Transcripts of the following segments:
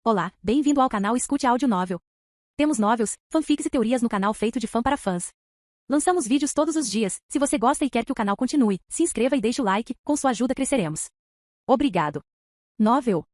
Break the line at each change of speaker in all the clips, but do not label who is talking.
Olá, bem-vindo ao canal Escute Áudio Novel. Temos novels, fanfics e teorias no canal feito de fã para fãs. Lançamos vídeos todos os dias. Se você gosta e quer que o canal continue, se inscreva e deixe o like, com sua ajuda cresceremos. Obrigado. Novel.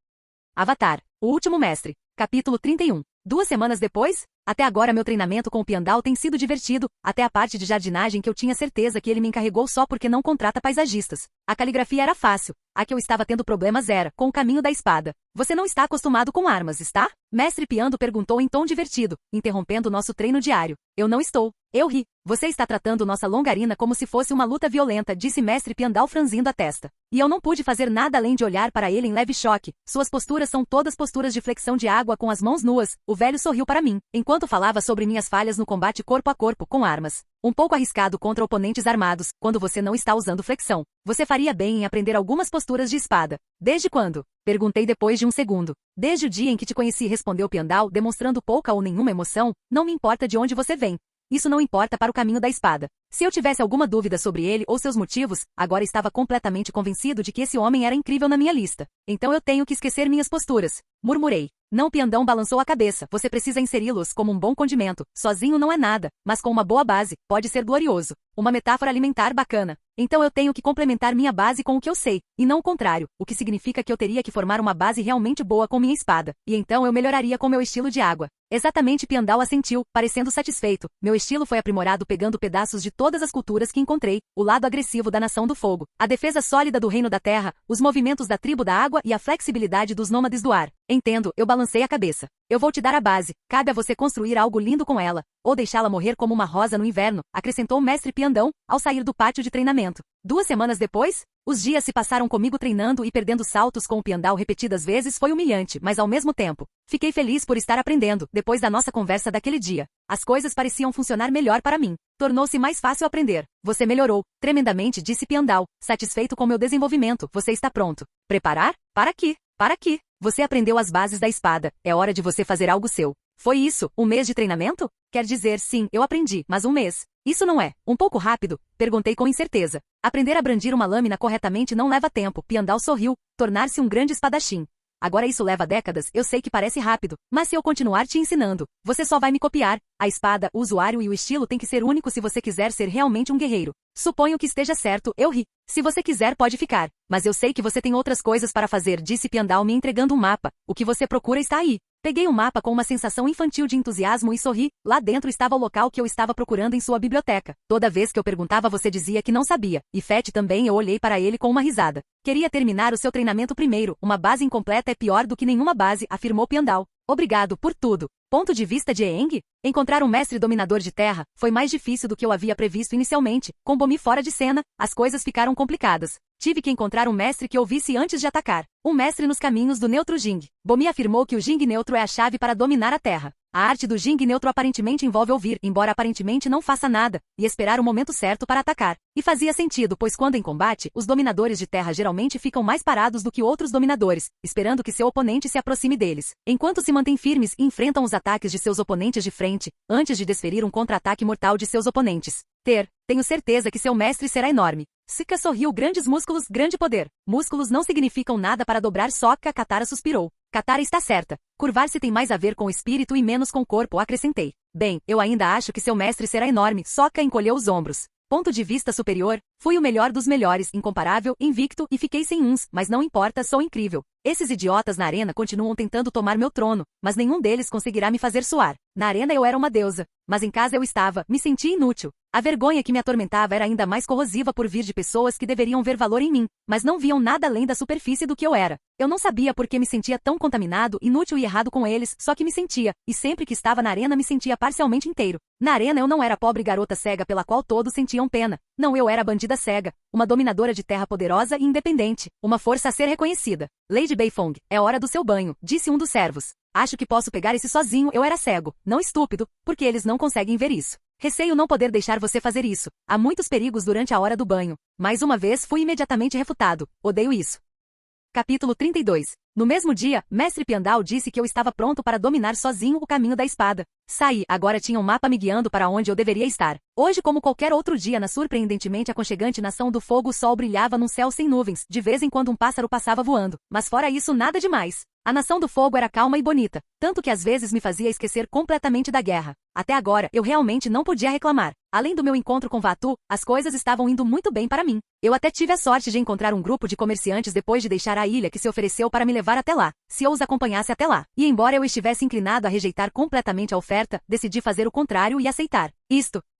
Avatar, o último mestre. Capítulo 31. 2 semanas depois? Até agora meu treinamento com o Piandao tem sido divertido, até a parte de jardinagem que eu tinha certeza que ele me encarregou só porque não contrata paisagistas. A caligrafia era fácil, a que eu estava tendo problemas era com o caminho da espada. Você não está acostumado com armas, está? Mestre Piando perguntou em tom divertido, interrompendo nosso treino diário. Eu não estou. Eu ri. Você está tratando nossa longarina como se fosse uma luta violenta, disse Mestre Piandao franzindo a testa. E eu não pude fazer nada além de olhar para ele em leve choque. Suas posturas são todas posturas de flexão de água com as mãos nuas. O velho sorriu para mim, enquanto falava sobre minhas falhas no combate corpo a corpo com armas. Um pouco arriscado contra oponentes armados, quando você não está usando flexão. Você faria bem em aprender algumas posturas de espada. Desde quando? Perguntei depois de um segundo. Desde o dia em que te conheci, respondeu Piandao, demonstrando pouca ou nenhuma emoção. Não me importa de onde você vem. Isso não importa para o caminho da espada. Se eu tivesse alguma dúvida sobre ele ou seus motivos, agora estava completamente convencido de que esse homem era incrível na minha lista. Então eu tenho que esquecer minhas posturas. Murmurei. Não, Piandão balançou a cabeça. Você precisa inseri-los como um bom condimento. Sozinho não é nada, mas com uma boa base, pode ser glorioso. Uma metáfora alimentar bacana. Então eu tenho que complementar minha base com o que eu sei, e não o contrário, o que significa que eu teria que formar uma base realmente boa com minha espada, e então eu melhoraria com meu estilo de água. Exatamente, Piandao assentiu, parecendo satisfeito. Meu estilo foi aprimorado pegando pedaços de todas as culturas que encontrei, o lado agressivo da Nação do Fogo, a defesa sólida do Reino da Terra, os movimentos da Tribo da Água e a flexibilidade dos nômades do ar. Entendo, eu balancei a cabeça. Eu vou te dar a base, cabe a você construir algo lindo com ela, ou deixá-la morrer como uma rosa no inverno, acrescentou o mestre Piandão, ao sair do pátio de treinamento. 2 semanas depois? Os dias se passaram comigo treinando e perdendo saltos com o Piandao repetidas vezes foi humilhante, mas ao mesmo tempo, fiquei feliz por estar aprendendo, depois da nossa conversa daquele dia. As coisas pareciam funcionar melhor para mim. Tornou-se mais fácil aprender. Você melhorou, tremendamente, disse Piandao, satisfeito com meu desenvolvimento. Você está pronto. Preparar? Para quê? Para quê? Você aprendeu as bases da espada, é hora de você fazer algo seu. Foi isso, 1 mês de treinamento? Quer dizer, sim, eu aprendi, mas 1 mês. Isso não é um pouco rápido? Perguntei com incerteza. Aprender a brandir uma lâmina corretamente não leva tempo. Piandao sorriu, tornar-se um grande espadachim. Agora isso leva décadas, eu sei que parece rápido, mas se eu continuar te ensinando, você só vai me copiar. A espada, o usuário e o estilo têm que ser único se você quiser ser realmente um guerreiro. Suponho que esteja certo, eu ri. Se você quiser pode ficar, mas eu sei que você tem outras coisas para fazer, disse Piandao me entregando um mapa. O que você procura está aí. Peguei o mapa com uma sensação infantil de entusiasmo e sorri. Lá dentro estava o local que eu estava procurando em sua biblioteca. Toda vez que eu perguntava você dizia que não sabia. E Fett também, eu olhei para ele com uma risada. Queria terminar o seu treinamento primeiro. Uma base incompleta é pior do que nenhuma base, afirmou Piandao. Obrigado por tudo. Ponto de vista de Aang? Encontrar um mestre dominador de terra foi mais difícil do que eu havia previsto inicialmente. Com Bomi fora de cena, as coisas ficaram complicadas. Tive que encontrar um mestre que ouvisse antes de atacar. Um mestre nos caminhos do neutro Jing. Bomi afirmou que o Jing neutro é a chave para dominar a terra. A arte do Jing neutro aparentemente envolve ouvir, embora aparentemente não faça nada, e esperar o momento certo para atacar. E fazia sentido, pois quando em combate, os dominadores de terra geralmente ficam mais parados do que outros dominadores, esperando que seu oponente se aproxime deles. Enquanto se mantêm firmes e enfrentam os ataques de seus oponentes de frente, antes de desferir um contra-ataque mortal de seus oponentes. Tenho certeza que seu mestre será enorme. Sika sorriu, grandes músculos, grande poder. Músculos não significam nada para dobrar Sokka, Katara suspirou. Katara está certa. Curvar-se tem mais a ver com o espírito e menos com o corpo, acrescentei. Bem, eu ainda acho que seu mestre será enorme, Sokka encolheu os ombros. Ponto de vista superior, fui o melhor dos melhores, incomparável, invicto, e fiquei sem uns, mas não importa, sou incrível. Esses idiotas na arena continuam tentando tomar meu trono, mas nenhum deles conseguirá me fazer suar. Na arena eu era uma deusa, mas em casa eu estava, me senti inútil. A vergonha que me atormentava era ainda mais corrosiva por vir de pessoas que deveriam ver valor em mim, mas não viam nada além da superfície do que eu era. Eu não sabia por que me sentia tão contaminado, inútil e errado com eles, só que me sentia, e sempre que estava na arena me sentia parcialmente inteiro. Na arena eu não era a pobre garota cega pela qual todos sentiam pena. Não, eu era a bandida cega, uma dominadora de terra poderosa e independente, uma força a ser reconhecida. Lady Beifong, é hora do seu banho, disse um dos servos. Acho que posso pegar esse sozinho, eu era cego, não estúpido, porque eles não conseguem ver isso. Receio não poder deixar você fazer isso. Há muitos perigos durante a hora do banho. Mais uma vez fui imediatamente refutado. Odeio isso. Capítulo 32. No mesmo dia, Mestre Piandao disse que eu estava pronto para dominar sozinho o caminho da espada. Saí, agora tinha um mapa me guiando para onde eu deveria estar. Hoje, como qualquer outro dia na surpreendentemente aconchegante Nação do Fogo, o sol brilhava num céu sem nuvens, de vez em quando um pássaro passava voando. Mas fora isso, nada demais. A Nação do Fogo era calma e bonita, tanto que às vezes me fazia esquecer completamente da guerra. Até agora, eu realmente não podia reclamar. Além do meu encontro com Vaatu, as coisas estavam indo muito bem para mim. Eu até tive a sorte de encontrar um grupo de comerciantes depois de deixar a ilha que se ofereceu para me levar até lá, se eu os acompanhasse até lá. E embora eu estivesse inclinado a rejeitar completamente a oferta, decidi fazer o contrário e aceitar.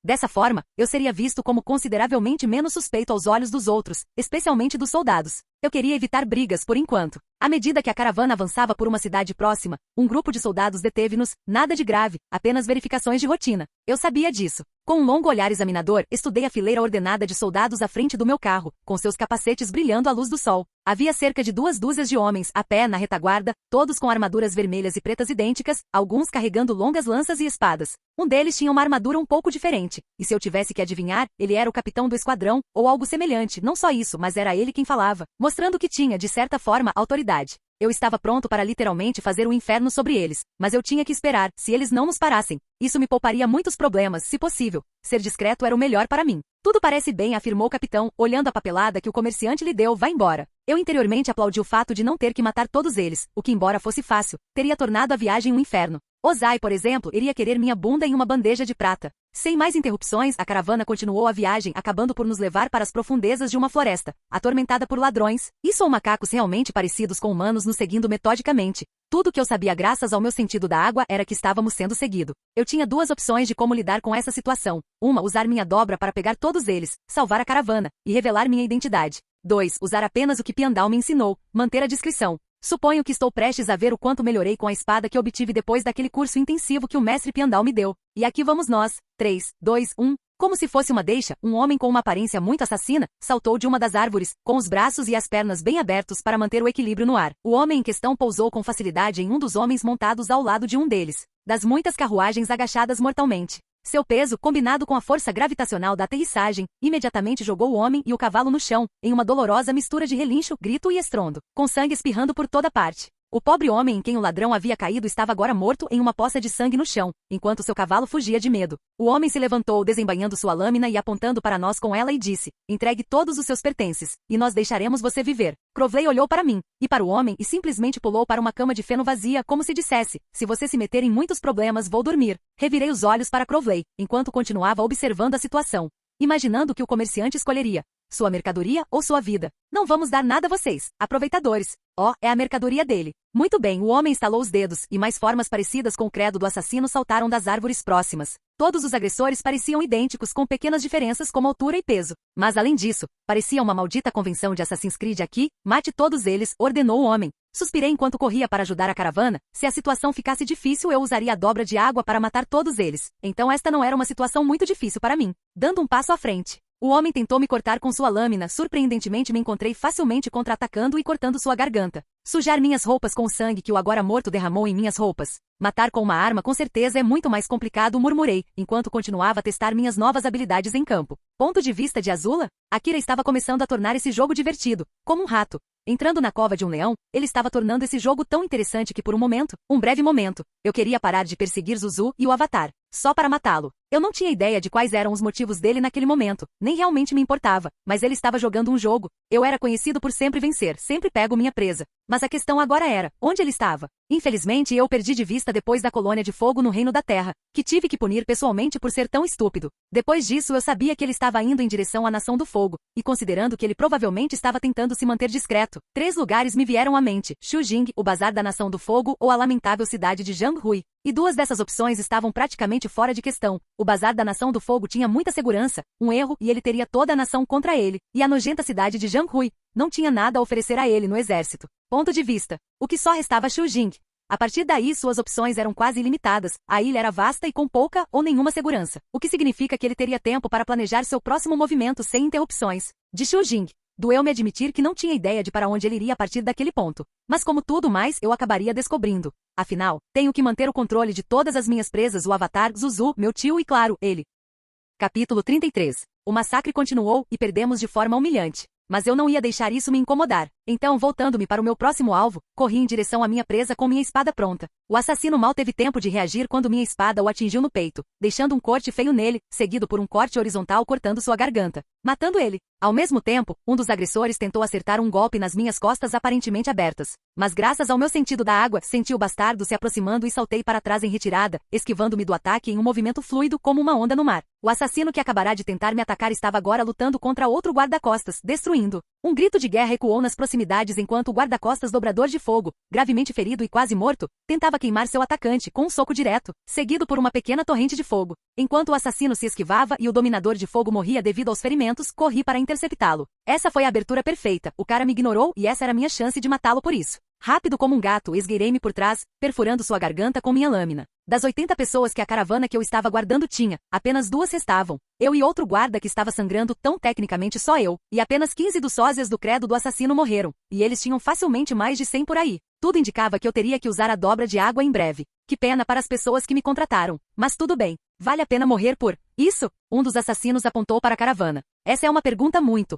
Dessa forma, eu seria visto como consideravelmente menos suspeito aos olhos dos outros, especialmente dos soldados. Eu queria evitar brigas por enquanto. À medida que a caravana avançava por uma cidade próxima, um grupo de soldados deteve-nos, nada de grave, apenas verificações de rotina. Eu sabia disso. Com um longo olhar examinador, estudei a fileira ordenada de soldados à frente do meu carro, com seus capacetes brilhando à luz do sol. Havia cerca de 2 dúzias de homens, a pé na retaguarda, todos com armaduras vermelhas e pretas idênticas, alguns carregando longas lanças e espadas. Um deles tinha uma armadura um pouco diferente, e se eu tivesse que adivinhar, ele era o capitão do esquadrão, ou algo semelhante. Não só isso, mas era ele quem falava, mostrando que tinha, de certa forma, autoridade. Eu estava pronto para literalmente fazer o inferno sobre eles, mas eu tinha que esperar, se eles não nos parassem. Isso me pouparia muitos problemas, se possível. Ser discreto era o melhor para mim. Tudo parece bem, afirmou o capitão, olhando a papelada que o comerciante lhe deu. Vá embora. Eu interiormente aplaudi o fato de não ter que matar todos eles, o que, embora fosse fácil, teria tornado a viagem um inferno. Ozai, por exemplo, iria querer minha bunda em uma bandeja de prata. Sem mais interrupções, a caravana continuou a viagem, acabando por nos levar para as profundezas de uma floresta, atormentada por ladrões, ou macacos realmente parecidos com humanos nos seguindo metodicamente. Tudo que eu sabia graças ao meu sentido da água era que estávamos sendo seguidos. Eu tinha 2 opções de como lidar com essa situação. Uma, usar minha dobra para pegar todos eles, salvar a caravana, e revelar minha identidade. 2, usar apenas o que Piandao me ensinou, manter a discrição. Suponho que estou prestes a ver o quanto melhorei com a espada que obtive depois daquele curso intensivo que o mestre Piandao me deu. E aqui vamos nós. 3, 2, 1. Como se fosse uma deixa, um homem com uma aparência muito assassina saltou de uma das árvores, com os braços e as pernas bem abertos para manter o equilíbrio no ar. O homem em questão pousou com facilidade em um dos homens montados ao lado de um deles, das muitas carruagens agachadas mortalmente. Seu peso, combinado com a força gravitacional da aterrissagem, imediatamente jogou o homem e o cavalo no chão, em uma dolorosa mistura de relincho, grito e estrondo, com sangue espirrando por toda parte. O pobre homem em quem o ladrão havia caído estava agora morto em uma poça de sangue no chão, enquanto seu cavalo fugia de medo. O homem se levantou, desembainhando sua lâmina e apontando para nós com ela e disse: "Entregue todos os seus pertences, e nós deixaremos você viver." Crowley olhou para mim, e para o homem, e simplesmente pulou para uma cama de feno vazia, como se dissesse: "Se você se meter em muitos problemas, vou dormir." Revirei os olhos para Crowley, enquanto continuava observando a situação, imaginando que o comerciante escolheria sua mercadoria ou sua vida. "Não vamos dar nada a vocês, aproveitadores." "Oh, é a mercadoria dele." Muito bem, o homem estalou os dedos, e mais formas parecidas com o credo do assassino saltaram das árvores próximas. Todos os agressores pareciam idênticos, com pequenas diferenças como altura e peso. Mas além disso, parecia uma maldita convenção de Assassin's Creed aqui. "Mate todos eles", ordenou o homem. Suspirei enquanto corria para ajudar a caravana. Se a situação ficasse difícil, eu usaria a dobra de água para matar todos eles. Então esta não era uma situação muito difícil para mim. Dando um passo à frente, o homem tentou me cortar com sua lâmina. Surpreendentemente me encontrei facilmente contra-atacando e cortando sua garganta. Sujar minhas roupas com o sangue que o agora morto derramou em minhas roupas. "Matar com uma arma com certeza é muito mais complicado", murmurei, enquanto continuava a testar minhas novas habilidades em campo. Ponto de vista de Azula? Akira estava começando a tornar esse jogo divertido, como um rato entrando na cova de um leão. Ele estava tornando esse jogo tão interessante que por um breve momento, eu queria parar de perseguir Zuzu e o Avatar, só para matá-lo. Eu não tinha ideia de quais eram os motivos dele naquele momento, nem realmente me importava, mas ele estava jogando um jogo. Eu era conhecido por sempre vencer, sempre pego minha presa. Mas a questão agora era, onde ele estava? Infelizmente eu perdi de vista depois da colônia de fogo no Reino da Terra, que tive que punir pessoalmente por ser tão estúpido. Depois disso eu sabia que ele estava indo em direção à Nação do Fogo, e considerando que ele provavelmente estava tentando se manter discreto, 3 lugares me vieram à mente: Shujing, o Bazar da Nação do Fogo ou a lamentável cidade de Jianghui. E 2 dessas opções estavam praticamente fora de questão. O Bazar da Nação do Fogo tinha muita segurança, um erro e ele teria toda a nação contra ele, e a nojenta cidade de Jianghui não tinha nada a oferecer a ele no exército. Ponto de vista. O que só restava Shujing. A partir daí suas opções eram quase ilimitadas. A ilha era vasta e com pouca ou nenhuma segurança, o que significa que ele teria tempo para planejar seu próximo movimento sem interrupções. De Shujing, doeu-me admitir que não tinha ideia de para onde ele iria a partir daquele ponto. Mas como tudo mais, eu acabaria descobrindo. Afinal, tenho que manter o controle de todas as minhas presas: o Avatar, Zuzu, meu tio e, claro, ele. Capítulo 33. O massacre continuou, e perdemos de forma humilhante. Mas eu não ia deixar isso me incomodar. Então, voltando-me para o meu próximo alvo, corri em direção à minha presa com minha espada pronta. O assassino mal teve tempo de reagir quando minha espada o atingiu no peito, deixando um corte feio nele, seguido por um corte horizontal cortando sua garganta. matando ele. Ao mesmo tempo, um dos agressores tentou acertar um golpe nas minhas costas aparentemente abertas. Mas graças ao meu sentido da água, senti o bastardo se aproximando e saltei para trás em retirada, esquivando-me do ataque em um movimento fluido como uma onda no mar. O assassino que acabará de tentar me atacar estava agora lutando contra outro guarda-costas, destruindo. Um grito de guerra ecoou nas proximidades enquanto o guarda-costas dobrador de fogo, gravemente ferido e quase morto, tentava queimar seu atacante com um soco direto, seguido por uma pequena torrente de fogo. Enquanto o assassino se esquivava e o dominador de fogo morria devido aos ferimentos, corri para interceptá-lo. Essa foi a abertura perfeita, o cara me ignorou e essa era minha chance de matá-lo por isso. Rápido como um gato, esgueirei-me por trás, perfurando sua garganta com minha lâmina. Das 80 pessoas que a caravana que eu estava guardando tinha, apenas 2 restavam. Eu e outro guarda que estava sangrando, tão tecnicamente só eu, e apenas 15 dos sósias do credo do assassino morreram, e eles tinham facilmente mais de 100 por aí. Tudo indicava que eu teria que usar a dobra de água em breve. Que pena para as pessoas que me contrataram. Mas tudo bem. Vale a pena morrer por isso? Um dos assassinos apontou para a caravana. Essa é uma pergunta muito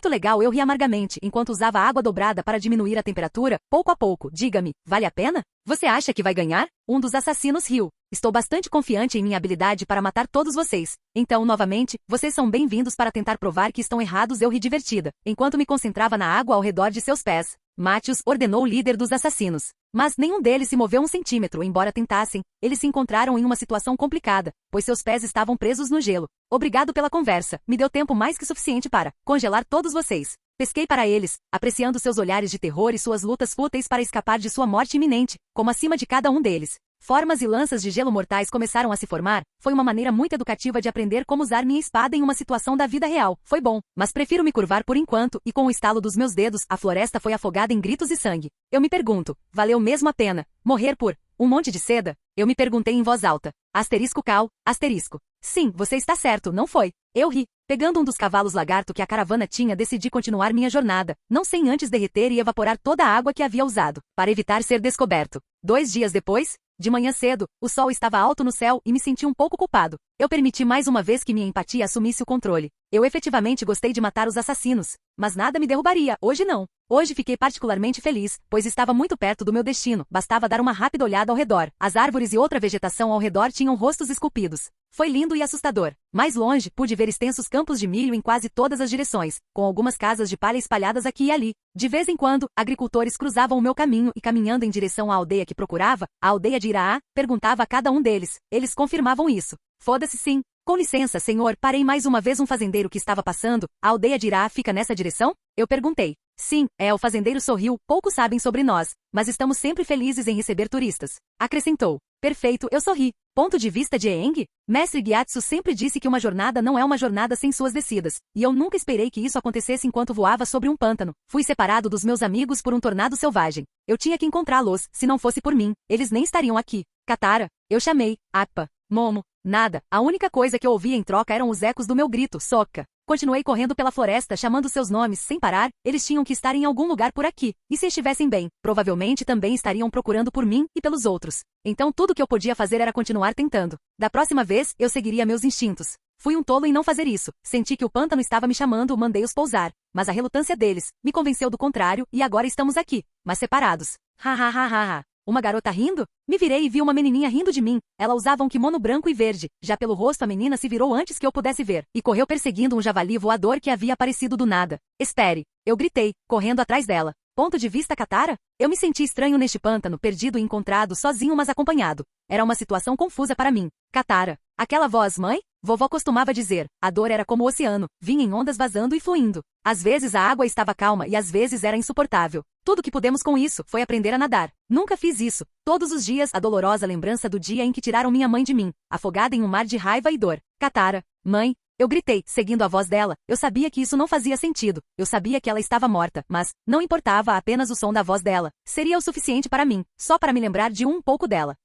legal. Eu ri amargamente, enquanto usava água dobrada para diminuir a temperatura, pouco a pouco. Diga-me, vale a pena? Você acha que vai ganhar? Um dos assassinos riu. Estou bastante confiante em minha habilidade para matar todos vocês. Então, novamente, vocês são bem-vindos para tentar provar que estão errados. Eu ri divertida, enquanto me concentrava na água ao redor de seus pés. Matthews, ordenou o líder dos assassinos. Mas nenhum deles se moveu um centímetro, embora tentassem. Eles se encontraram em uma situação complicada, pois seus pés estavam presos no gelo. Obrigado pela conversa, me deu tempo mais que suficiente para congelar todos vocês. Pesquei para eles, apreciando seus olhares de terror e suas lutas fúteis para escapar de sua morte iminente, como acima de cada um deles. Formas e lanças de gelo mortais começaram a se formar. Foi uma maneira muito educativa de aprender como usar minha espada em uma situação da vida real. Foi bom, mas prefiro me curvar por enquanto, e com o estalo dos meus dedos, a floresta foi afogada em gritos e sangue. Eu me pergunto, valeu mesmo a pena morrer por um monte de seda? Eu me perguntei em voz alta. Asterisco cal, asterisco. Sim, você está certo, não foi? Eu ri. Pegando um dos cavalos lagarto que a caravana tinha, decidi continuar minha jornada, não sem antes derreter e evaporar toda a água que havia usado, para evitar ser descoberto. 2 dias depois, de manhã cedo, o sol estava alto no céu e me senti um pouco culpado. Eu permiti mais uma vez que minha empatia assumisse o controle. Eu efetivamente gostei de matar os assassinos, mas nada me derrubaria, hoje não. Hoje fiquei particularmente feliz, pois estava muito perto do meu destino, bastava dar uma rápida olhada ao redor. As árvores e outra vegetação ao redor tinham rostos esculpidos. Foi lindo e assustador. Mais longe, pude ver extensos campos de milho em quase todas as direções, com algumas casas de palha espalhadas aqui e ali. De vez em quando, agricultores cruzavam o meu caminho e, caminhando em direção à aldeia que procurava, a aldeia de Iraá, perguntava a cada um deles. Eles confirmavam isso. Foda-se sim. Com licença, senhor, parei mais uma vez um fazendeiro que estava passando. A aldeia de Iraá fica nessa direção? Eu perguntei. Sim, o fazendeiro sorriu, poucos sabem sobre nós, mas estamos sempre felizes em receber turistas. Acrescentou. Perfeito, eu sorri. Ponto de vista de Aang? Mestre Gyatso sempre disse que uma jornada não é uma jornada sem suas descidas, e eu nunca esperei que isso acontecesse enquanto voava sobre um pântano. Fui separado dos meus amigos por um tornado selvagem. Eu tinha que encontrá-los, se não fosse por mim, eles nem estariam aqui. Katara, eu chamei. Appa, Momo, nada. A única coisa que eu ouvia em troca eram os ecos do meu grito, Sokka. Continuei correndo pela floresta chamando seus nomes sem parar. Eles tinham que estar em algum lugar por aqui. E se estivessem bem, provavelmente também estariam procurando por mim e pelos outros. Então tudo que eu podia fazer era continuar tentando. Da próxima vez, eu seguiria meus instintos. Fui um tolo em não fazer isso. Senti que o pântano estava me chamando, mandei-os pousar. Mas a relutância deles me convenceu do contrário e agora estamos aqui, mas separados. Ha ha ha ha ha. Uma garota rindo? Me virei e vi uma menininha rindo de mim. Ela usava um kimono branco e verde. Já pelo rosto a menina se virou antes que eu pudesse ver, e correu perseguindo um javali voador que havia aparecido do nada. Espere! Eu gritei, correndo atrás dela. Ponto de vista Katara? Eu me senti estranho neste pântano, perdido e encontrado sozinho mas acompanhado. Era uma situação confusa para mim. Katara. Aquela voz, mãe? Vovó costumava dizer, a dor era como o oceano, vinha em ondas vazando e fluindo. Às vezes a água estava calma e às vezes era insuportável. Tudo que pudemos com isso foi aprender a nadar. Nunca fiz isso. Todos os dias a dolorosa lembrança do dia em que tiraram minha mãe de mim, afogada em um mar de raiva e dor. Katara, mãe, eu gritei, seguindo a voz dela. Eu sabia que isso não fazia sentido. Eu sabia que ela estava morta, mas não importava, apenas o som da voz dela. Seria o suficiente para mim, só para me lembrar de um pouco dela.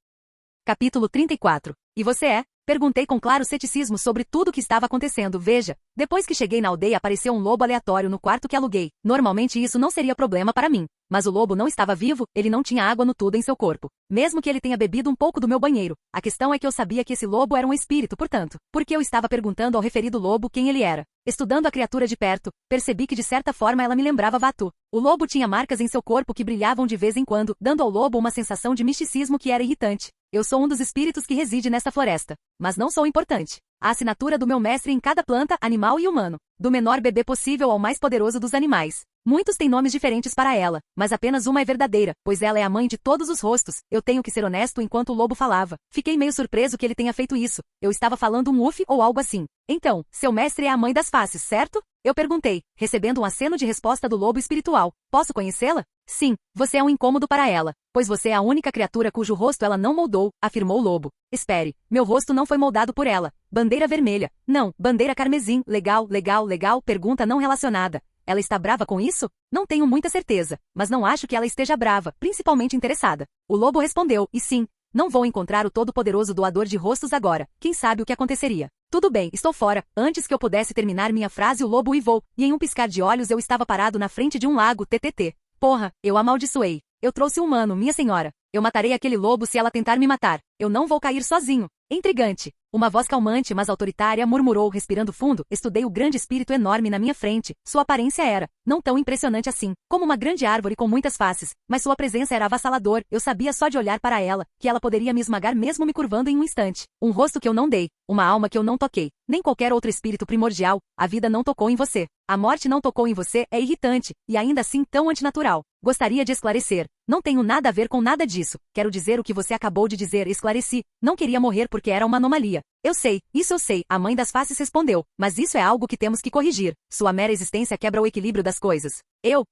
Capítulo 34. E você é? Perguntei com claro ceticismo sobre tudo o que estava acontecendo. Veja, depois que cheguei na aldeia apareceu um lobo aleatório no quarto que aluguei. Normalmente isso não seria problema para mim. Mas o lobo não estava vivo, ele não tinha água no tudo em seu corpo. Mesmo que ele tenha bebido um pouco do meu banheiro. A questão é que eu sabia que esse lobo era um espírito, portanto. Porque eu estava perguntando ao referido lobo quem ele era. Estudando a criatura de perto, percebi que de certa forma ela me lembrava Vaatu. O lobo tinha marcas em seu corpo que brilhavam de vez em quando, dando ao lobo uma sensação de misticismo que era irritante. Eu sou um dos espíritos que reside nesta floresta. Mas não sou importante. A assinatura do meu mestre em cada planta, animal e humano. Do menor bebê possível ao mais poderoso dos animais. Muitos têm nomes diferentes para ela, mas apenas uma é verdadeira, pois ela é a mãe de todos os rostos. Eu tenho que ser honesto enquanto o lobo falava. Fiquei meio surpreso que ele tenha feito isso. Eu estava falando um uf ou algo assim. Então, seu mestre é a mãe das faces, certo? Eu perguntei, recebendo um aceno de resposta do lobo espiritual. Posso conhecê-la? Sim, você é um incômodo para ela, pois você é a única criatura cujo rosto ela não moldou, afirmou o lobo. Espere, meu rosto não foi moldado por ela. Bandeira vermelha. Não, bandeira carmesim. Legal, legal, legal, pergunta não relacionada. Ela está brava com isso? Não tenho muita certeza, mas não acho que ela esteja brava, principalmente interessada. O lobo respondeu, e sim, não vou encontrar o todo-poderoso doador de rostos agora. Quem sabe o que aconteceria? Tudo bem, estou fora. Antes que eu pudesse terminar minha frase, o lobo uivou, e em um piscar de olhos eu estava parado na frente de um lago, ttt. Porra, eu amaldiçoei. Eu trouxe um humano, minha senhora. Eu matarei aquele lobo se ela tentar me matar. Eu não vou cair sozinho. Intrigante. Uma voz calmante, mas autoritária, murmurou, respirando fundo. Estudei o grande espírito enorme na minha frente. Sua aparência era, não tão impressionante assim, como uma grande árvore com muitas faces, mas sua presença era avassalador. Eu sabia só de olhar para ela, que ela poderia me esmagar mesmo me curvando em um instante. Um rosto que eu não dei, uma alma que eu não toquei, nem qualquer outro espírito primordial. A vida não tocou em você. A morte não tocou em você, é irritante, e ainda assim tão antinatural. Gostaria de esclarecer. Não tenho nada a ver com nada disso. Quero dizer o que você acabou de dizer, esclareci. Não queria morrer porque era uma anomalia. Eu sei, isso eu sei, a mãe das faces respondeu, mas isso é algo que temos que corrigir. Sua mera existência quebra o equilíbrio das coisas.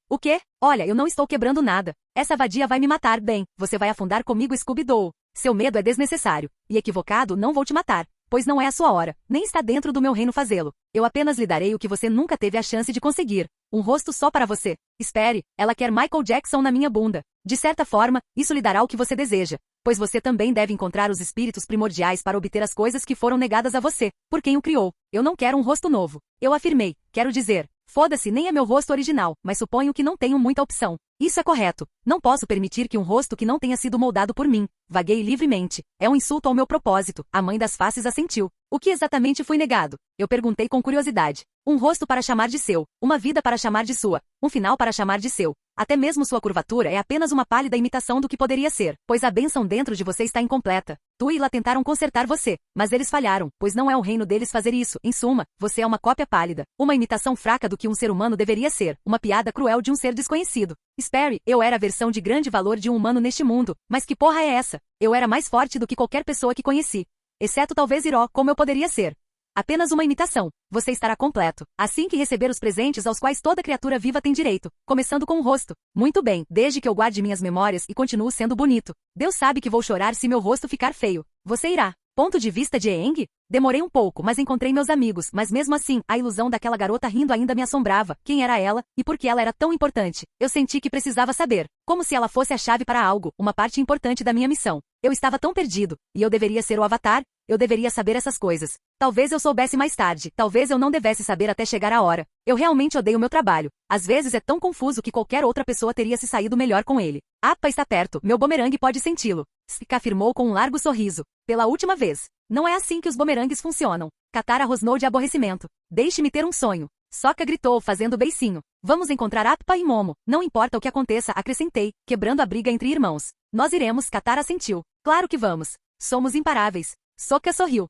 O quê? Olha, eu não estou quebrando nada. Essa vadia vai me matar, bem, você vai afundar comigo, Scooby-Doo. Seu medo é desnecessário. E equivocado, não vou te matar, pois não é a sua hora, nem está dentro do meu reino fazê-lo. Eu apenas lhe darei o que você nunca teve a chance de conseguir. Um rosto só para você. Espere, ela quer Michael Jackson na minha bunda. De certa forma, isso lhe dará o que você deseja, pois você também deve encontrar os espíritos primordiais para obter as coisas que foram negadas a você, por quem o criou. Eu não quero um rosto novo. Eu afirmei, quero dizer, foda-se, nem é meu rosto original, mas suponho que não tenho muita opção. Isso é correto. Não posso permitir que um rosto que não tenha sido moldado por mim vagueie livremente. É um insulto ao meu propósito. A mãe das faces assentiu. O que exatamente foi negado? Eu perguntei com curiosidade. Um rosto para chamar de seu, uma vida para chamar de sua, um final para chamar de seu. Até mesmo sua curvatura é apenas uma pálida imitação do que poderia ser, pois a bênção dentro de você está incompleta. Tu e lá tentaram consertar você, mas eles falharam, pois não é o reino deles fazer isso. Em suma, você é uma cópia pálida, uma imitação fraca do que um ser humano deveria ser, uma piada cruel de um ser desconhecido. Espere, eu era a versão de grande valor de um humano neste mundo, mas que porra é essa? Eu era mais forte do que qualquer pessoa que conheci. Exceto talvez Iró, como eu poderia ser. Apenas uma imitação. Você estará completo, assim que receber os presentes aos quais toda criatura viva tem direito, começando com o rosto. Muito bem, desde que eu guarde minhas memórias e continuo sendo bonito. Deus sabe que vou chorar se meu rosto ficar feio. Você irá. Ponto de vista de Aang? Demorei um pouco, mas encontrei meus amigos, mas mesmo assim, a ilusão daquela garota rindo ainda me assombrava. Quem era ela, e por que ela era tão importante? Eu senti que precisava saber. Como se ela fosse a chave para algo, uma parte importante da minha missão. Eu estava tão perdido, e eu deveria ser o Avatar? Eu deveria saber essas coisas. Talvez eu soubesse mais tarde, talvez eu não devesse saber até chegar a hora. Eu realmente odeio meu trabalho. Às vezes é tão confuso que qualquer outra pessoa teria se saído melhor com ele. Appa está perto, meu bumerangue pode senti-lo. Sika afirmou com um largo sorriso. Pela última vez. Não é assim que os bumerangues funcionam. Katara rosnou de aborrecimento. Deixe-me ter um sonho. Sokka gritou, fazendo beicinho. Vamos encontrar Appa e Momo. Não importa o que aconteça, acrescentei, quebrando a briga entre irmãos. Nós iremos, Katara assentiu. Claro que vamos. Somos imparáveis. Sokka sorriu.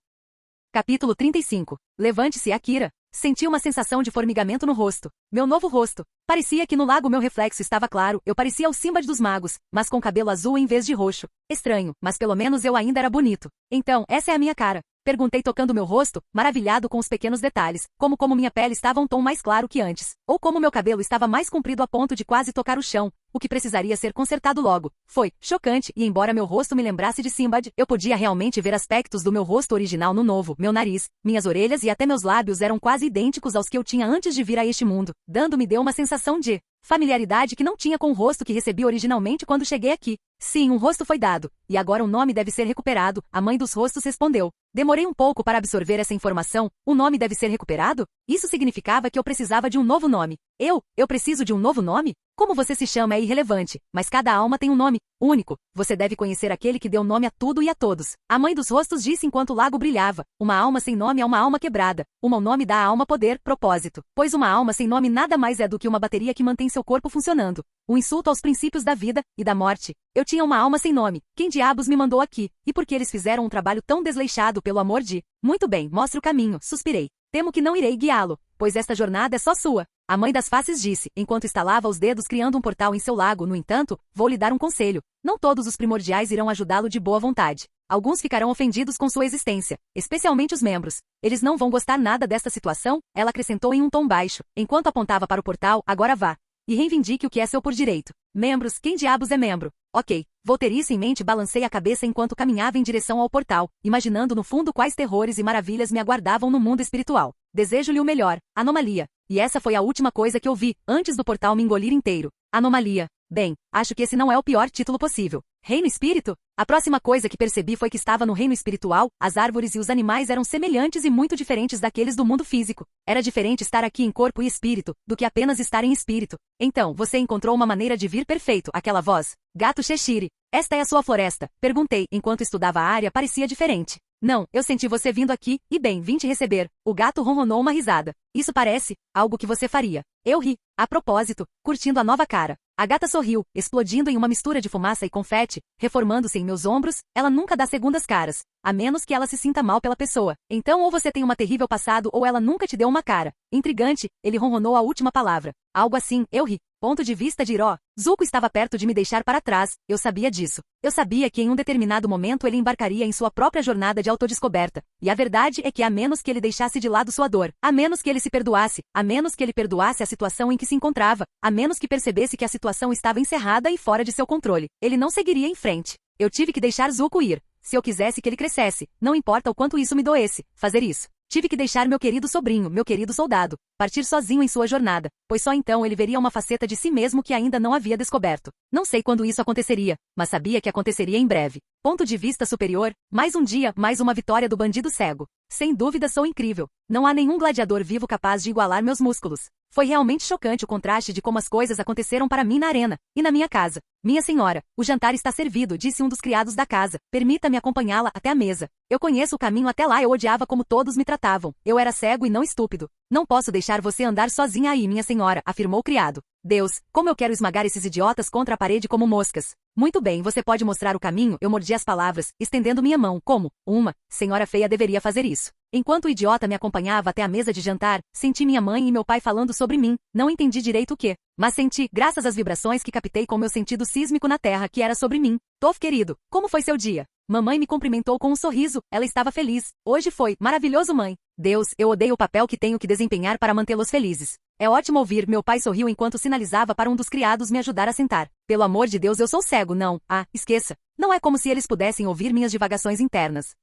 Capítulo 35. Levante-se, Akira. Senti uma sensação de formigamento no rosto. Meu novo rosto. Parecia que no lago meu reflexo estava claro, eu parecia o Simbad dos magos, mas com cabelo azul em vez de roxo. Estranho, mas pelo menos eu ainda era bonito. Então, essa é a minha cara. Perguntei tocando meu rosto, maravilhado com os pequenos detalhes, como minha pele estava um tom mais claro que antes, ou como meu cabelo estava mais comprido a ponto de quase tocar o chão, o que precisaria ser consertado logo. Foi chocante, e embora meu rosto me lembrasse de Simbad, eu podia realmente ver aspectos do meu rosto original no novo. Meu nariz, minhas orelhas e até meus lábios eram quase idênticos aos que eu tinha antes de vir a este mundo, dando-me uma sensação de familiaridade que não tinha com o rosto que recebi originalmente quando cheguei aqui. Sim, um rosto foi dado, e agora um nome deve ser recuperado, a mãe dos rostos respondeu. Demorei um pouco para absorver essa informação. O nome deve ser recuperado? Isso significava que eu precisava de um novo nome. Eu preciso de um novo nome? Como você se chama é irrelevante, mas cada alma tem um nome único. Você deve conhecer aquele que deu nome a tudo e a todos. A mãe dos rostos disse enquanto o lago brilhava: uma alma sem nome é uma alma quebrada. O nome dá à alma poder, propósito. Pois uma alma sem nome nada mais é do que uma bateria que mantém seu corpo funcionando. Um insulto aos princípios da vida e da morte. Eu tinha uma alma sem nome. Quem diabos me mandou aqui? E por que eles fizeram um trabalho tão desleixado pelo amor de... Muito bem, mostre o caminho, suspirei. Temo que não irei guiá-lo, pois esta jornada é só sua. A mãe das faces disse, enquanto estalava os dedos criando um portal em seu lago. No entanto, vou lhe dar um conselho. Não todos os primordiais irão ajudá-lo de boa vontade. Alguns ficarão ofendidos com sua existência, especialmente os membros. Eles não vão gostar nada desta situação, ela acrescentou em um tom baixo, enquanto apontava para o portal. Agora vá. E reivindique o que é seu por direito. Membros, quem diabos é membro? Ok, vou ter isso em mente. Balancei a cabeça enquanto caminhava em direção ao portal, imaginando no fundo quais terrores e maravilhas me aguardavam no mundo espiritual. Desejo-lhe o melhor. Anomalia. E essa foi a última coisa que eu vi, antes do portal me engolir inteiro. Anomalia. Bem, acho que esse não é o pior título possível. Reino espírito? A próxima coisa que percebi foi que estava no reino espiritual. As árvores e os animais eram semelhantes e muito diferentes daqueles do mundo físico. Era diferente estar aqui em corpo e espírito, do que apenas estar em espírito. Então, você encontrou uma maneira de vir perfeito, aquela voz. Gato Cheshire. Esta é a sua floresta? Perguntei, enquanto estudava a área. Parecia diferente. Não, eu senti você vindo aqui, e bem, vim te receber. O gato ronronou uma risada. Isso parece algo que você faria. Eu ri. A propósito, curtindo a nova cara. A gata sorriu, explodindo em uma mistura de fumaça e confete, reformando-se em meus ombros. Ela nunca dá segundas caras, a menos que ela se sinta mal pela pessoa. Então ou você tem um terrível passado ou ela nunca te deu uma cara. Intrigante, ele ronronou a última palavra. Algo assim, eu ri. Ponto de vista de Hiro. Zuko estava perto de me deixar para trás, eu sabia disso. Eu sabia que em um determinado momento ele embarcaria em sua própria jornada de autodescoberta. E a verdade é que a menos que ele deixasse de lado sua dor, a menos que ele se perdoasse, a menos que ele perdoasse a situação em que se encontrava, a menos que percebesse que a situação estava encerrada e fora de seu controle, ele não seguiria em frente. Eu tive que deixar Zuko ir. Se eu quisesse que ele crescesse, não importa o quanto isso me doesse, fazer isso. Tive que deixar meu querido sobrinho, meu querido soldado, partir sozinho em sua jornada, pois só então ele veria uma faceta de si mesmo que ainda não havia descoberto. Não sei quando isso aconteceria, mas sabia que aconteceria em breve. Ponto de vista superior, mais um dia, mais uma vitória do bandido cego. Sem dúvida sou incrível. Não há nenhum gladiador vivo capaz de igualar meus músculos. Foi realmente chocante o contraste de como as coisas aconteceram para mim na arena, e na minha casa. Minha senhora, o jantar está servido, disse um dos criados da casa. Permita-me acompanhá-la até a mesa. Eu conheço o caminho até lá. Eu odiava como todos me tratavam. Eu era cego e não estúpido. Não posso deixar você andar sozinha aí, minha senhora, afirmou o criado. Deus, como eu quero esmagar esses idiotas contra a parede como moscas. Muito bem, você pode mostrar o caminho. Eu mordi as palavras, estendendo minha mão. Como? Uma senhora feia deveria fazer isso. Enquanto o idiota me acompanhava até a mesa de jantar, senti minha mãe e meu pai falando sobre mim. Não entendi direito o que, mas senti, graças às vibrações que captei com meu sentido sísmico na terra, que era sobre mim. Toph querido, como foi seu dia? Mamãe me cumprimentou com um sorriso. Ela estava feliz. Hoje foi maravilhoso, mãe. Deus, eu odeio o papel que tenho que desempenhar para mantê-los felizes. É ótimo ouvir. Meu pai sorriu enquanto sinalizava para um dos criados me ajudar a sentar. Pelo amor de Deus, eu sou cego, não. Ah, esqueça. Não é como se eles pudessem ouvir minhas divagações internas.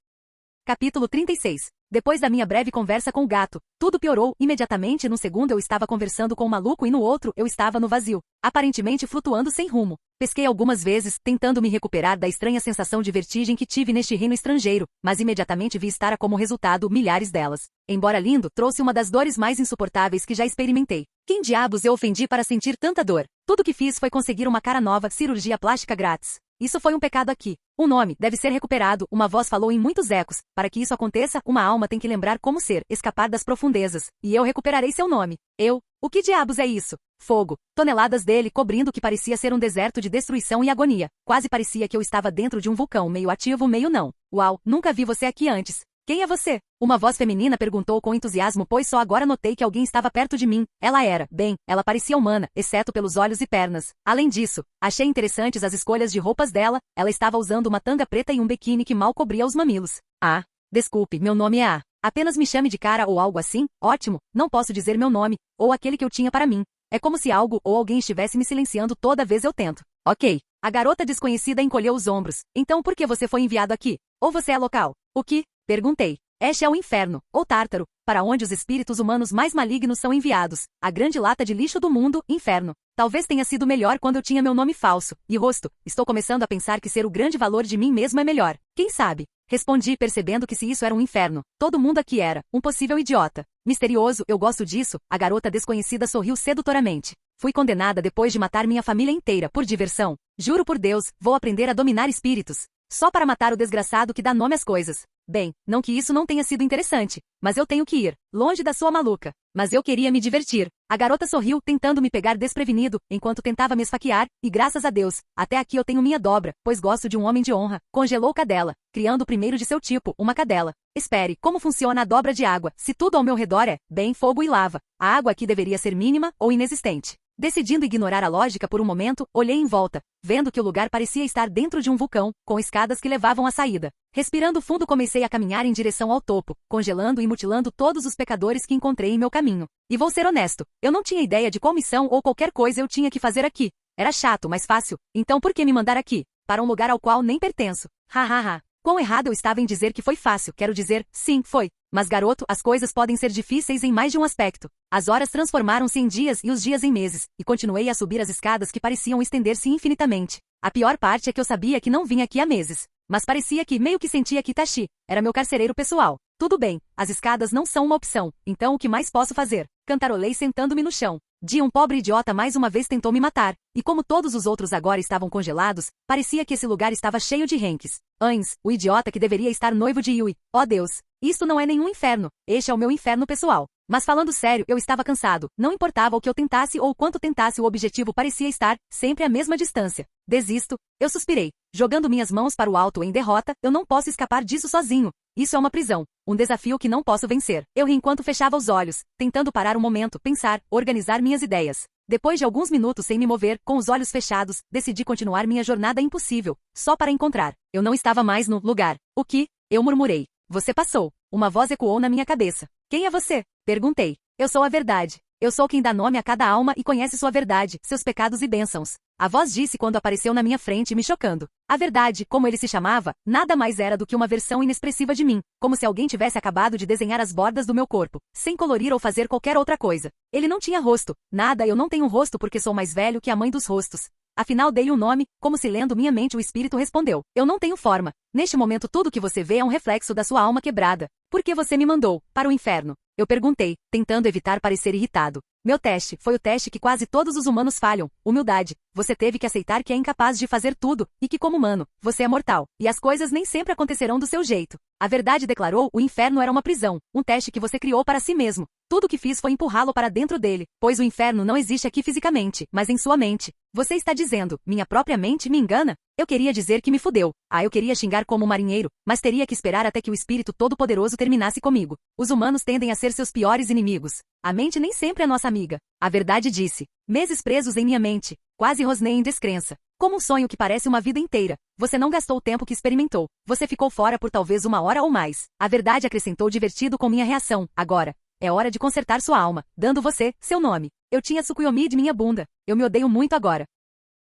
Capítulo 36. Depois da minha breve conversa com o gato, tudo piorou. Imediatamente, num segundo eu estava conversando com um maluco e no outro eu estava no vazio, aparentemente flutuando sem rumo. Pesquei algumas vezes, tentando me recuperar da estranha sensação de vertigem que tive neste reino estrangeiro, mas imediatamente vi estar como resultado milhares delas. Embora lindo, trouxe uma das dores mais insuportáveis que já experimentei. Quem diabos eu ofendi para sentir tanta dor? Tudo que fiz foi conseguir uma cara nova, cirurgia plástica grátis. Isso foi um pecado aqui. Um nome deve ser recuperado, uma voz falou em muitos ecos. Para que isso aconteça, uma alma tem que lembrar como ser, escapar das profundezas. E eu recuperarei seu nome. Eu? O que diabos é isso? Fogo. Toneladas dele cobrindo o que parecia ser um deserto de destruição e agonia. Quase parecia que eu estava dentro de um vulcão, meio ativo, meio não. Uau, nunca vi você aqui antes. Quem é você? Uma voz feminina perguntou com entusiasmo, pois só agora notei que alguém estava perto de mim. Ela era, bem, ela parecia humana, exceto pelos olhos e pernas. Além disso, achei interessantes as escolhas de roupas dela. Ela estava usando uma tanga preta e um biquíni que mal cobria os mamilos. Ah, desculpe, meu nome é A. Apenas me chame de cara ou algo assim. Ótimo, não posso dizer meu nome, ou aquele que eu tinha para mim. É como se algo ou alguém estivesse me silenciando toda vez eu tento. Ok. A garota desconhecida encolheu os ombros. Então por que você foi enviado aqui? Ou você é local? O que? Perguntei. Este é o inferno, ou Tártaro, para onde os espíritos humanos mais malignos são enviados. A grande lata de lixo do mundo, inferno. Talvez tenha sido melhor quando eu tinha meu nome falso e rosto. Estou começando a pensar que ser o grande valor de mim mesmo é melhor. Quem sabe? Respondi percebendo que se isso era um inferno, todo mundo aqui era um possível idiota. Misterioso, eu gosto disso. A garota desconhecida sorriu sedutoramente. Fui condenada depois de matar minha família inteira por diversão. Juro por Deus, vou aprender a dominar espíritos. Só para matar o desgraçado que dá nome às coisas. Bem, não que isso não tenha sido interessante, mas eu tenho que ir, longe da sua maluca. Mas eu queria me divertir. A garota sorriu, tentando me pegar desprevenido, enquanto tentava me esfaquear, e graças a Deus, até aqui eu tenho minha dobra, pois gosto de um homem de honra. Congelou cadela, criando o primeiro de seu tipo, uma cadela. Espere, como funciona a dobra de água, se tudo ao meu redor é, bem, fogo e lava? A água aqui deveria ser mínima ou inexistente. Decidindo ignorar a lógica por um momento, olhei em volta, vendo que o lugar parecia estar dentro de um vulcão, com escadas que levavam à saída. Respirando fundo, comecei a caminhar em direção ao topo, congelando e mutilando todos os pecadores que encontrei em meu caminho. E vou ser honesto, eu não tinha ideia de qual missão ou qualquer coisa eu tinha que fazer aqui. Era chato, mas fácil. Então por que me mandar aqui? Para um lugar ao qual nem pertenço. Hahaha. Quão errado eu estava em dizer que foi fácil, quero dizer, sim, foi. Mas garoto, as coisas podem ser difíceis em mais de um aspecto. As horas transformaram-se em dias e os dias em meses, e continuei a subir as escadas que pareciam estender-se infinitamente. A pior parte é que eu sabia que não vinha aqui há meses. Mas parecia que meio que sentia que Tashi era meu carcereiro pessoal. Tudo bem, as escadas não são uma opção, então o que mais posso fazer? Cantarolei sentando-me no chão. Um pobre idiota mais uma vez tentou me matar, e como todos os outros agora estavam congelados, parecia que esse lugar estava cheio de renques. Ans, o idiota que deveria estar noivo de Yui. Oh Deus, isto não é nenhum inferno, este é o meu inferno pessoal. Mas falando sério, eu estava cansado, não importava o que eu tentasse ou quanto tentasse, o objetivo parecia estar sempre à mesma distância. Desisto, eu suspirei, jogando minhas mãos para o alto em derrota, eu não posso escapar disso sozinho. Isso é uma prisão, um desafio que não posso vencer. Eu ri enquanto fechava os olhos, tentando parar um momento, pensar, organizar minhas ideias. Depois de alguns minutos sem me mover, com os olhos fechados, decidi continuar minha jornada impossível, só para encontrar. Eu não estava mais no lugar. O que? Eu murmurei. Você passou. Uma voz ecoou na minha cabeça. Quem é você? Perguntei. Eu sou a verdade. Eu sou quem dá nome a cada alma e conhece sua verdade, seus pecados e bênçãos. A voz disse quando apareceu na minha frente, me chocando. A verdade, como ele se chamava, nada mais era do que uma versão inexpressiva de mim, como se alguém tivesse acabado de desenhar as bordas do meu corpo, sem colorir ou fazer qualquer outra coisa. Ele não tinha rosto. Nada, eu não tenho rosto porque sou mais velho que a mãe dos rostos. Afinal dei um nome, como se lendo minha mente o espírito respondeu. Eu não tenho forma. Neste momento tudo que você vê é um reflexo da sua alma quebrada. Por que você me mandou para o inferno? Eu perguntei, tentando evitar parecer irritado. Meu teste foi o teste que quase todos os humanos falham. Humildade. Você teve que aceitar que é incapaz de fazer tudo, e que como humano, você é mortal. E as coisas nem sempre acontecerão do seu jeito. A verdade declarou, o inferno era uma prisão, um teste que você criou para si mesmo. Tudo o que fiz foi empurrá-lo para dentro dele, pois o inferno não existe aqui fisicamente, mas em sua mente. Você está dizendo, minha própria mente me engana? Eu queria dizer que me fudeu. Eu queria xingar como um marinheiro, mas teria que esperar até que o espírito todo-poderoso terminasse comigo. Os humanos tendem a ser seus piores inimigos. A mente nem sempre é nossa amiga. A verdade disse. Meses presos em minha mente. Quase rosnei em descrença. Como um sonho que parece uma vida inteira. Você não gastou o tempo que experimentou. Você ficou fora por talvez 1 hora ou mais. A verdade acrescentou divertido com minha reação. Agora, é hora de consertar sua alma, dando você, seu nome. Eu tinha Tsukuyomi de minha bunda. Eu me odeio muito agora.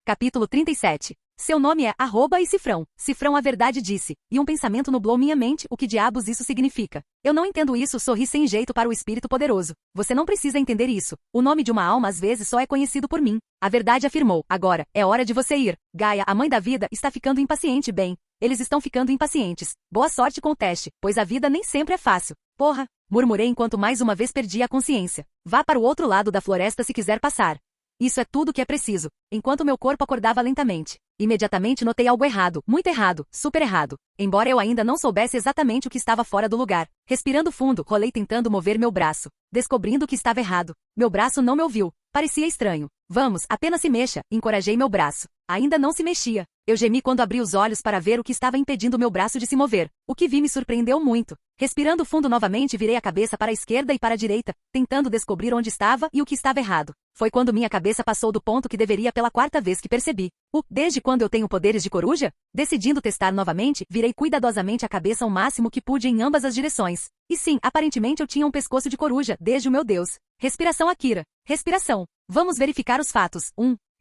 Capítulo 37. Seu nome é @ e cifrão. Cifrão, a verdade disse. E um pensamento nublou minha mente, o que diabos isso significa? Eu não entendo isso, sorri sem jeito para o espírito poderoso. Você não precisa entender isso. O nome de uma alma às vezes só é conhecido por mim. A verdade afirmou. Agora, é hora de você ir. Gaia, a mãe da vida, está ficando impaciente. Bem, eles estão ficando impacientes. Boa sorte com o teste, pois a vida nem sempre é fácil. Porra! Murmurei enquanto mais uma vez perdia a consciência. Vá para o outro lado da floresta se quiser passar. Isso é tudo que é preciso. Enquanto meu corpo acordava lentamente. Imediatamente notei algo errado, muito errado, super errado. Embora eu ainda não soubesse exatamente o que estava fora do lugar. Respirando fundo, rolei tentando mover meu braço. Descobrindo que estava errado. Meu braço não me ouviu. Parecia estranho. Vamos, apenas se mexa, encorajei meu braço. Ainda não se mexia. Eu gemi quando abri os olhos para ver o que estava impedindo meu braço de se mover. O que vi me surpreendeu muito. Respirando fundo novamente, virei a cabeça para a esquerda e para a direita, tentando descobrir onde estava e o que estava errado. Foi quando minha cabeça passou do ponto que deveria pela 4ª vez que percebi. Desde quando eu tenho poderes de coruja? Decidindo testar novamente, virei cuidadosamente a cabeça o máximo que pude em ambas as direções. E sim, aparentemente eu tinha um pescoço de coruja, desde o meu Deus. Respiração, Akira. Respiração. Vamos verificar os fatos.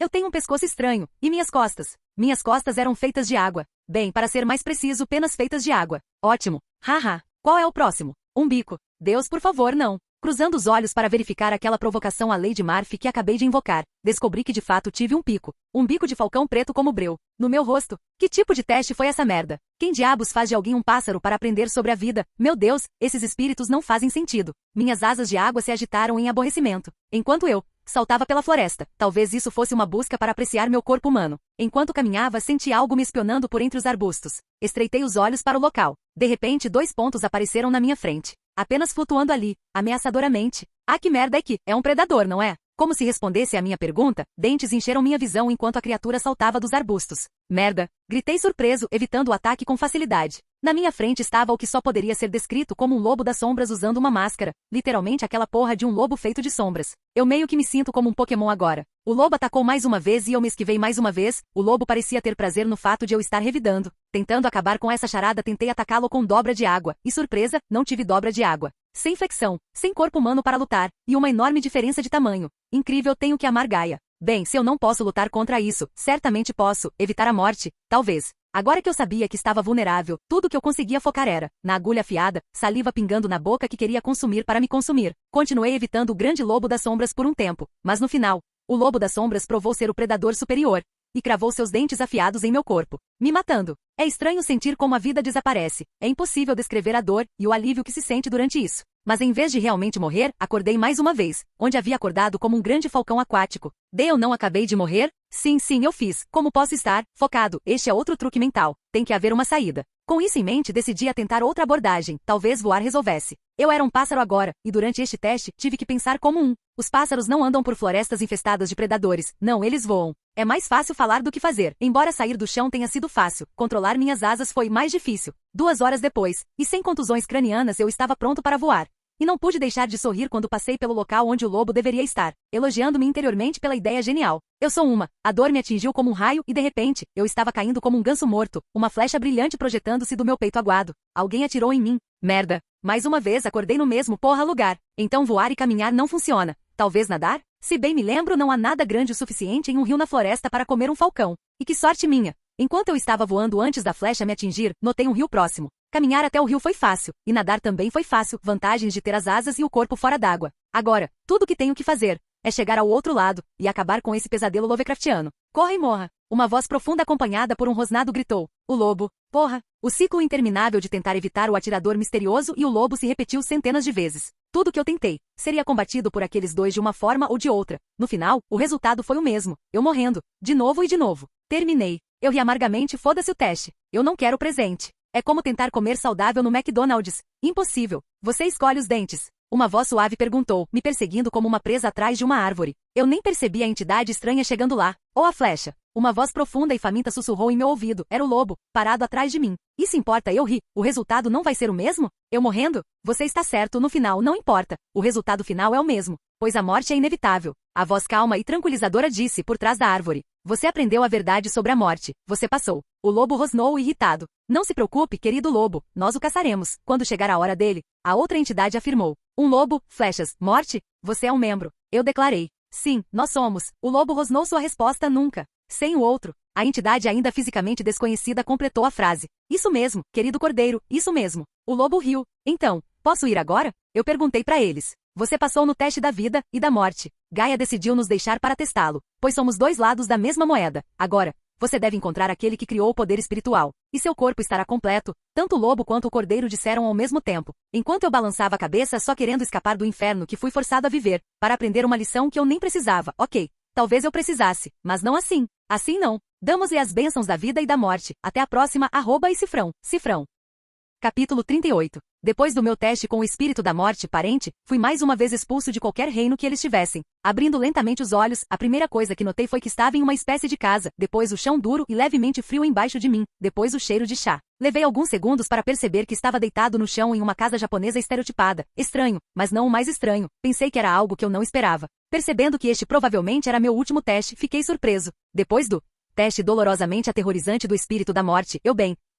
Eu tenho um pescoço estranho. E minhas costas? Minhas costas eram feitas de água. Bem, para ser mais preciso, penas feitas de água. Ótimo. Haha. Qual é o próximo? Um bico. Deus, por favor, não. Cruzando os olhos para verificar aquela provocação à lei de Murphy que acabei de invocar, descobri que de fato tive um pico. Um bico de falcão preto como breu. No meu rosto. Que tipo de teste foi essa merda? Quem diabos faz de alguém um pássaro para aprender sobre a vida? Meu Deus, esses espíritos não fazem sentido. Minhas asas de água se agitaram em aborrecimento. Enquanto eu saltava pela floresta. Talvez isso fosse uma busca para apreciar meu corpo humano. Enquanto caminhava, senti algo me espionando por entre os arbustos. Estreitei os olhos para o local. De repente, 2 pontos apareceram na minha frente. Apenas flutuando ali, ameaçadoramente. Ah, que merda é que? É um predador, não é? Como se respondesse à minha pergunta, dentes encheram minha visão enquanto a criatura saltava dos arbustos. Merda! Gritei surpreso, evitando o ataque com facilidade. Na minha frente estava o que só poderia ser descrito como um lobo das sombras usando uma máscara. Literalmente aquela porra de um lobo feito de sombras. Eu meio que me sinto como um Pokémon agora. O lobo atacou mais uma vez e eu me esquivei mais uma vez. O lobo parecia ter prazer no fato de eu estar revidando. Tentando acabar com essa charada, tentei atacá-lo com dobra de água. E surpresa, não tive dobra de água. Sem flexão, sem corpo humano para lutar, e uma enorme diferença de tamanho. Incrível, tenho que amar Gaia. Bem, se eu não posso lutar contra isso, certamente posso evitar a morte, talvez. Agora que eu sabia que estava vulnerável, tudo que eu conseguia focar era, na agulha afiada, saliva pingando na boca que queria consumir para me consumir. Continuei evitando o grande lobo das sombras por um tempo, mas no final, o lobo das sombras provou ser o predador superior, e cravou seus dentes afiados em meu corpo, me matando. É estranho sentir como a vida desaparece. É impossível descrever a dor e o alívio que se sente durante isso. Mas em vez de realmente morrer, acordei mais uma vez, onde havia acordado como um grande falcão aquático. Eu não acabei de morrer? Sim, eu fiz. Como posso estar focado? Este é outro truque mental. Tem que haver uma saída. Com isso em mente, decidi tentar outra abordagem. Talvez voar resolvesse. Eu era um pássaro agora, e durante este teste, tive que pensar como um. Os pássaros não andam por florestas infestadas de predadores. Não, eles voam. É mais fácil falar do que fazer. Embora sair do chão tenha sido fácil, controlar minhas asas foi mais difícil. 2 horas depois, e sem contusões cranianas, eu estava pronto para voar. E não pude deixar de sorrir quando passei pelo local onde o lobo deveria estar, elogiando-me interiormente pela ideia genial. Eu sou uma. A dor me atingiu como um raio e de repente, eu estava caindo como um ganso morto, uma flecha brilhante projetando-se do meu peito aguado. Alguém atirou em mim. Merda. Mais uma vez acordei no mesmo lugar. Então voar e caminhar não funciona. Talvez nadar? Se bem me lembro, não há nada grande o suficiente em um rio na floresta para comer um falcão. E que sorte minha! Enquanto eu estava voando antes da flecha me atingir, notei um rio próximo. Caminhar até o rio foi fácil, e nadar também foi fácil, vantagens de ter as asas e o corpo fora d'água. Agora, tudo o que tenho que fazer é chegar ao outro lado e acabar com esse pesadelo Lovecraftiano. Corra e morra! Uma voz profunda acompanhada por um rosnado gritou. O lobo. Porra! O ciclo interminável de tentar evitar o atirador misterioso e o lobo se repetiu centenas de vezes. Tudo que eu tentei seria combatido por aqueles dois de uma forma ou de outra. No final, o resultado foi o mesmo. Eu morrendo. De novo e de novo. Terminei. Eu ri amargamente, foda-se o teste. Eu não quero o presente. É como tentar comer saudável no McDonald's. Impossível. Você escolhe os dentes. Uma voz suave perguntou, me perseguindo como uma presa atrás de uma árvore. Eu nem percebi a entidade estranha chegando lá. Ou a flecha. Uma voz profunda e faminta sussurrou em meu ouvido. Era o lobo, parado atrás de mim. Isso importa, eu ri. O resultado não vai ser o mesmo? Eu morrendo? Você está certo, no final não importa. O resultado final é o mesmo. Pois a morte é inevitável. A voz calma e tranquilizadora disse por trás da árvore. Você aprendeu a verdade sobre a morte. Você passou. O lobo rosnou irritado. Não se preocupe, querido lobo. Nós o caçaremos. Quando chegar a hora dele, a outra entidade afirmou. Um lobo, flechas, morte? Você é um membro. Eu declarei. Sim, nós somos. O lobo rosnou sua resposta nunca. Sem o outro. A entidade ainda fisicamente desconhecida completou a frase. Isso mesmo, querido cordeiro, isso mesmo. O lobo riu. Então, posso ir agora? Eu perguntei para eles. Você passou no teste da vida e da morte. Gaia decidiu nos deixar para testá-lo, pois somos dois lados da mesma moeda. Agora, você deve encontrar aquele que criou o poder espiritual, e seu corpo estará completo. Tanto o lobo quanto o cordeiro disseram ao mesmo tempo, enquanto eu balançava a cabeça só querendo escapar do inferno que fui forçado a viver, para aprender uma lição que eu nem precisava. Ok, talvez eu precisasse, mas não assim. Assim não. Damos-lhe as bênçãos da vida e da morte. Até a próxima, @ e cifrão. Cifrão. Capítulo 38. Depois do meu teste com o espírito da morte parente, fui mais uma vez expulso de qualquer reino que eles tivessem. Abrindo lentamente os olhos, a primeira coisa que notei foi que estava em uma espécie de casa, depois o chão duro e levemente frio embaixo de mim, depois o cheiro de chá. Levei alguns segundos para perceber que estava deitado no chão em uma casa japonesa estereotipada. Estranho, mas não o mais estranho. Pensei que era algo que eu não esperava. Percebendo que este provavelmente era meu último teste, fiquei surpreso. Depois do teste dolorosamente aterrorizante do espírito da morte,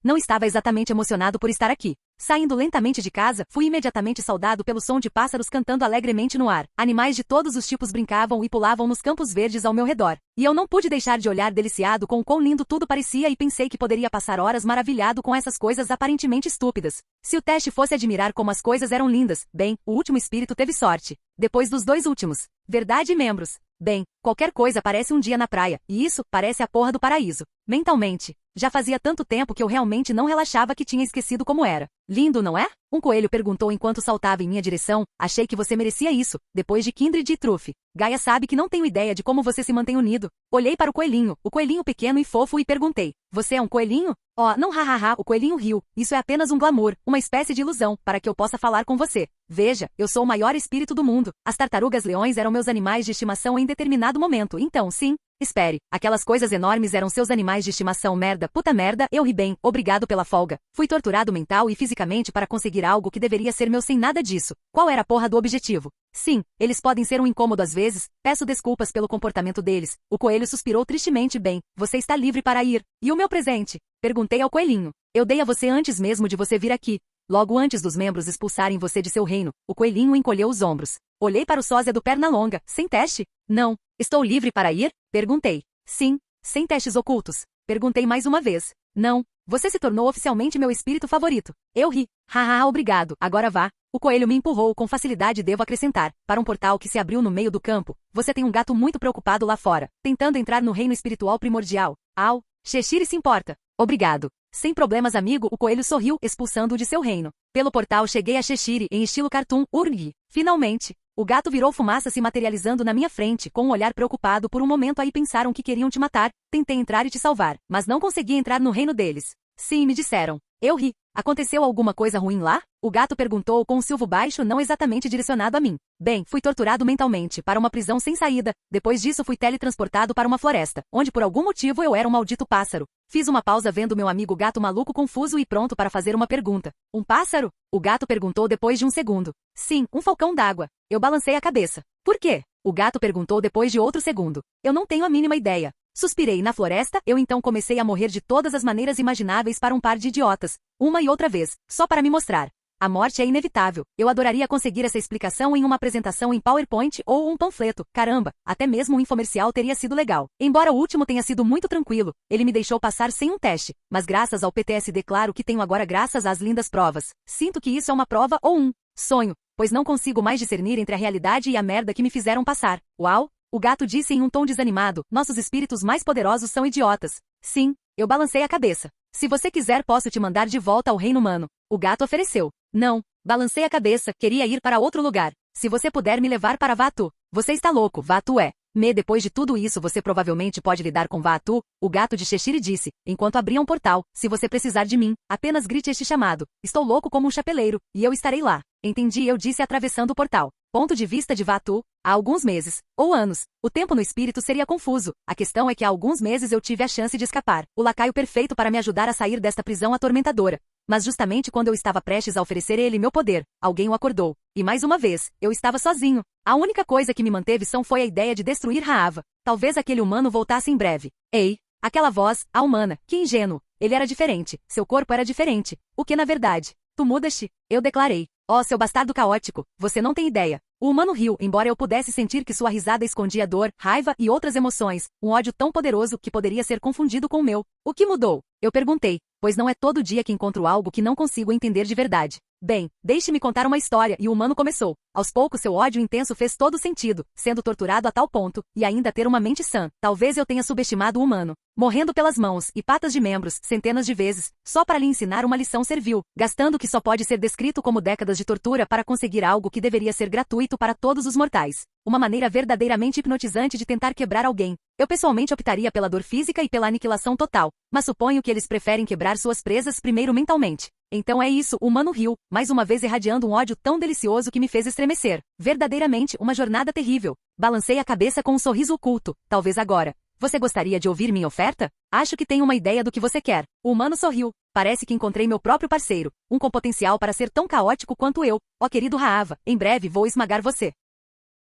Não estava exatamente emocionado por estar aqui. Saindo lentamente de casa, fui imediatamente saudado pelo som de pássaros cantando alegremente no ar. Animais de todos os tipos brincavam e pulavam nos campos verdes ao meu redor. E eu não pude deixar de olhar deliciado com o quão lindo tudo parecia e pensei que poderia passar horas maravilhado com essas coisas aparentemente estúpidas. Se o teste fosse admirar como as coisas eram lindas, bem, o último espírito teve sorte. Depois dos dois últimos. Verdade, membros? Bem, qualquer coisa parece um dia na praia, e isso parece a porra do paraíso. Mentalmente. Já fazia tanto tempo que eu realmente não relaxava que tinha esquecido como era. Lindo, não é? Um coelho perguntou enquanto saltava em minha direção. Achei que você merecia isso, depois de Kindred e Truff. Gaia sabe que não tenho ideia de como você se mantém unido. Olhei para o coelhinho pequeno e fofo e perguntei. Você é um coelhinho? Oh, não hahaha, o coelhinho riu. Isso é apenas um glamour, uma espécie de ilusão, para que eu possa falar com você. Veja, eu sou o maior espírito do mundo. As tartarugas-leões eram meus animais de estimação em determinado momento, então sim. Espere, aquelas coisas enormes eram seus animais de estimação merda, puta merda, eu ri bem, obrigado pela folga. Fui torturado mental e fisicamente para conseguir algo que deveria ser meu sem nada disso. Qual era a porra do objetivo? Sim, eles podem ser um incômodo às vezes, peço desculpas pelo comportamento deles. O coelho suspirou tristemente bem, você está livre para ir. E o meu presente? Perguntei ao coelhinho. Eu dei a você antes mesmo de você vir aqui. Logo antes dos membros expulsarem você de seu reino, o coelhinho encolheu os ombros. Olhei para o sósia do Pernalonga, sem teste? Não. Estou livre para ir? Perguntei. Sim. Sem testes ocultos? Perguntei mais uma vez. Não. Você se tornou oficialmente meu espírito favorito. Eu ri. Haha, obrigado. Agora vá. O coelho me empurrou com facilidade, devo acrescentar, para um portal que se abriu no meio do campo. Você tem um gato muito preocupado lá fora, tentando entrar no reino espiritual primordial. Au. Cheshire se importa. Obrigado. Sem problemas, amigo, o coelho sorriu, expulsando-o de seu reino. Pelo portal cheguei a Cheshire, em estilo cartoon, urgh. Finalmente. O gato virou fumaça se materializando na minha frente, com um olhar preocupado. Por um momento aí pensaram que queriam te matar. Tentei entrar e te salvar, mas não consegui entrar no reino deles. Sim, me disseram. Eu ri. Aconteceu alguma coisa ruim lá? O gato perguntou com um silvo baixo não exatamente direcionado a mim. Bem, fui torturado mentalmente para uma prisão sem saída. Depois disso fui teletransportado para uma floresta, onde por algum motivo eu era um maldito pássaro. Fiz uma pausa vendo meu amigo gato maluco confuso e pronto para fazer uma pergunta. Um pássaro? O gato perguntou depois de um segundo. Sim, um falcão d'água. Eu balancei a cabeça. Por quê? O gato perguntou depois de outro segundo. Eu não tenho a mínima ideia. Suspirei. Na floresta, eu então comecei a morrer de todas as maneiras imagináveis para um par de idiotas. Uma e outra vez, só para me mostrar. A morte é inevitável. Eu adoraria conseguir essa explicação em uma apresentação em PowerPoint ou um panfleto. Caramba, até mesmo um infomercial teria sido legal. Embora o último tenha sido muito tranquilo, ele me deixou passar sem um teste. Mas graças ao PTSD, claro que tenho agora graças às lindas provas. Sinto que isso é uma prova ou um sonho, pois não consigo mais discernir entre a realidade e a merda que me fizeram passar. Uau! O gato disse em um tom desanimado, nossos espíritos mais poderosos são idiotas. Sim, eu balancei a cabeça. Se você quiser posso te mandar de volta ao reino humano. O gato ofereceu. Não, balancei a cabeça, queria ir para outro lugar. Se você puder me levar para Vaatu. Você está louco, Vaatu é. Depois de tudo isso você provavelmente pode lidar com Vaatu, o gato de Cheshire disse, enquanto abria um portal. Se você precisar de mim, apenas grite este chamado. Estou louco como um chapeleiro, e eu estarei lá. Entendi, eu disse atravessando o portal. Ponto de vista de Vaatu, há alguns meses, ou anos, o tempo no espírito seria confuso. A questão é que há alguns meses eu tive a chance de escapar. O lacaio perfeito para me ajudar a sair desta prisão atormentadora. Mas justamente quando eu estava prestes a oferecer ele meu poder, alguém o acordou. E mais uma vez, eu estava sozinho. A única coisa que me manteve são foi a ideia de destruir Raava. Talvez aquele humano voltasse em breve. Ei, aquela voz, a humana, que ingênuo. Ele era diferente, seu corpo era diferente. O que na verdade? Tu mudaste? Eu declarei. Oh, seu bastardo caótico, você não tem ideia. O humano riu, embora eu pudesse sentir que sua risada escondia dor, raiva e outras emoções, um ódio tão poderoso que poderia ser confundido com o meu. O que mudou? Eu perguntei, pois não é todo dia que encontro algo que não consigo entender de verdade. Bem, deixe-me contar uma história, e o humano começou. Aos poucos seu ódio intenso fez todo sentido, sendo torturado a tal ponto, e ainda ter uma mente sã. Talvez eu tenha subestimado o humano. Morrendo pelas mãos e patas de membros, centenas de vezes, só para lhe ensinar uma lição servil, gastando o que só pode ser descrito como décadas de tortura para conseguir algo que deveria ser gratuito para todos os mortais. Uma maneira verdadeiramente hipnotizante de tentar quebrar alguém. Eu pessoalmente optaria pela dor física e pela aniquilação total, mas suponho que eles preferem quebrar suas presas primeiro mentalmente. Então é isso, o humano riu, mais uma vez irradiando um ódio tão delicioso que me fez estremecer. Verdadeiramente, uma jornada terrível. Balancei a cabeça com um sorriso oculto, talvez agora. Você gostaria de ouvir minha oferta? Acho que tenho uma ideia do que você quer. O humano sorriu. Parece que encontrei meu próprio parceiro, um com potencial para ser tão caótico quanto eu. Ó querido Raava, em breve vou esmagar você.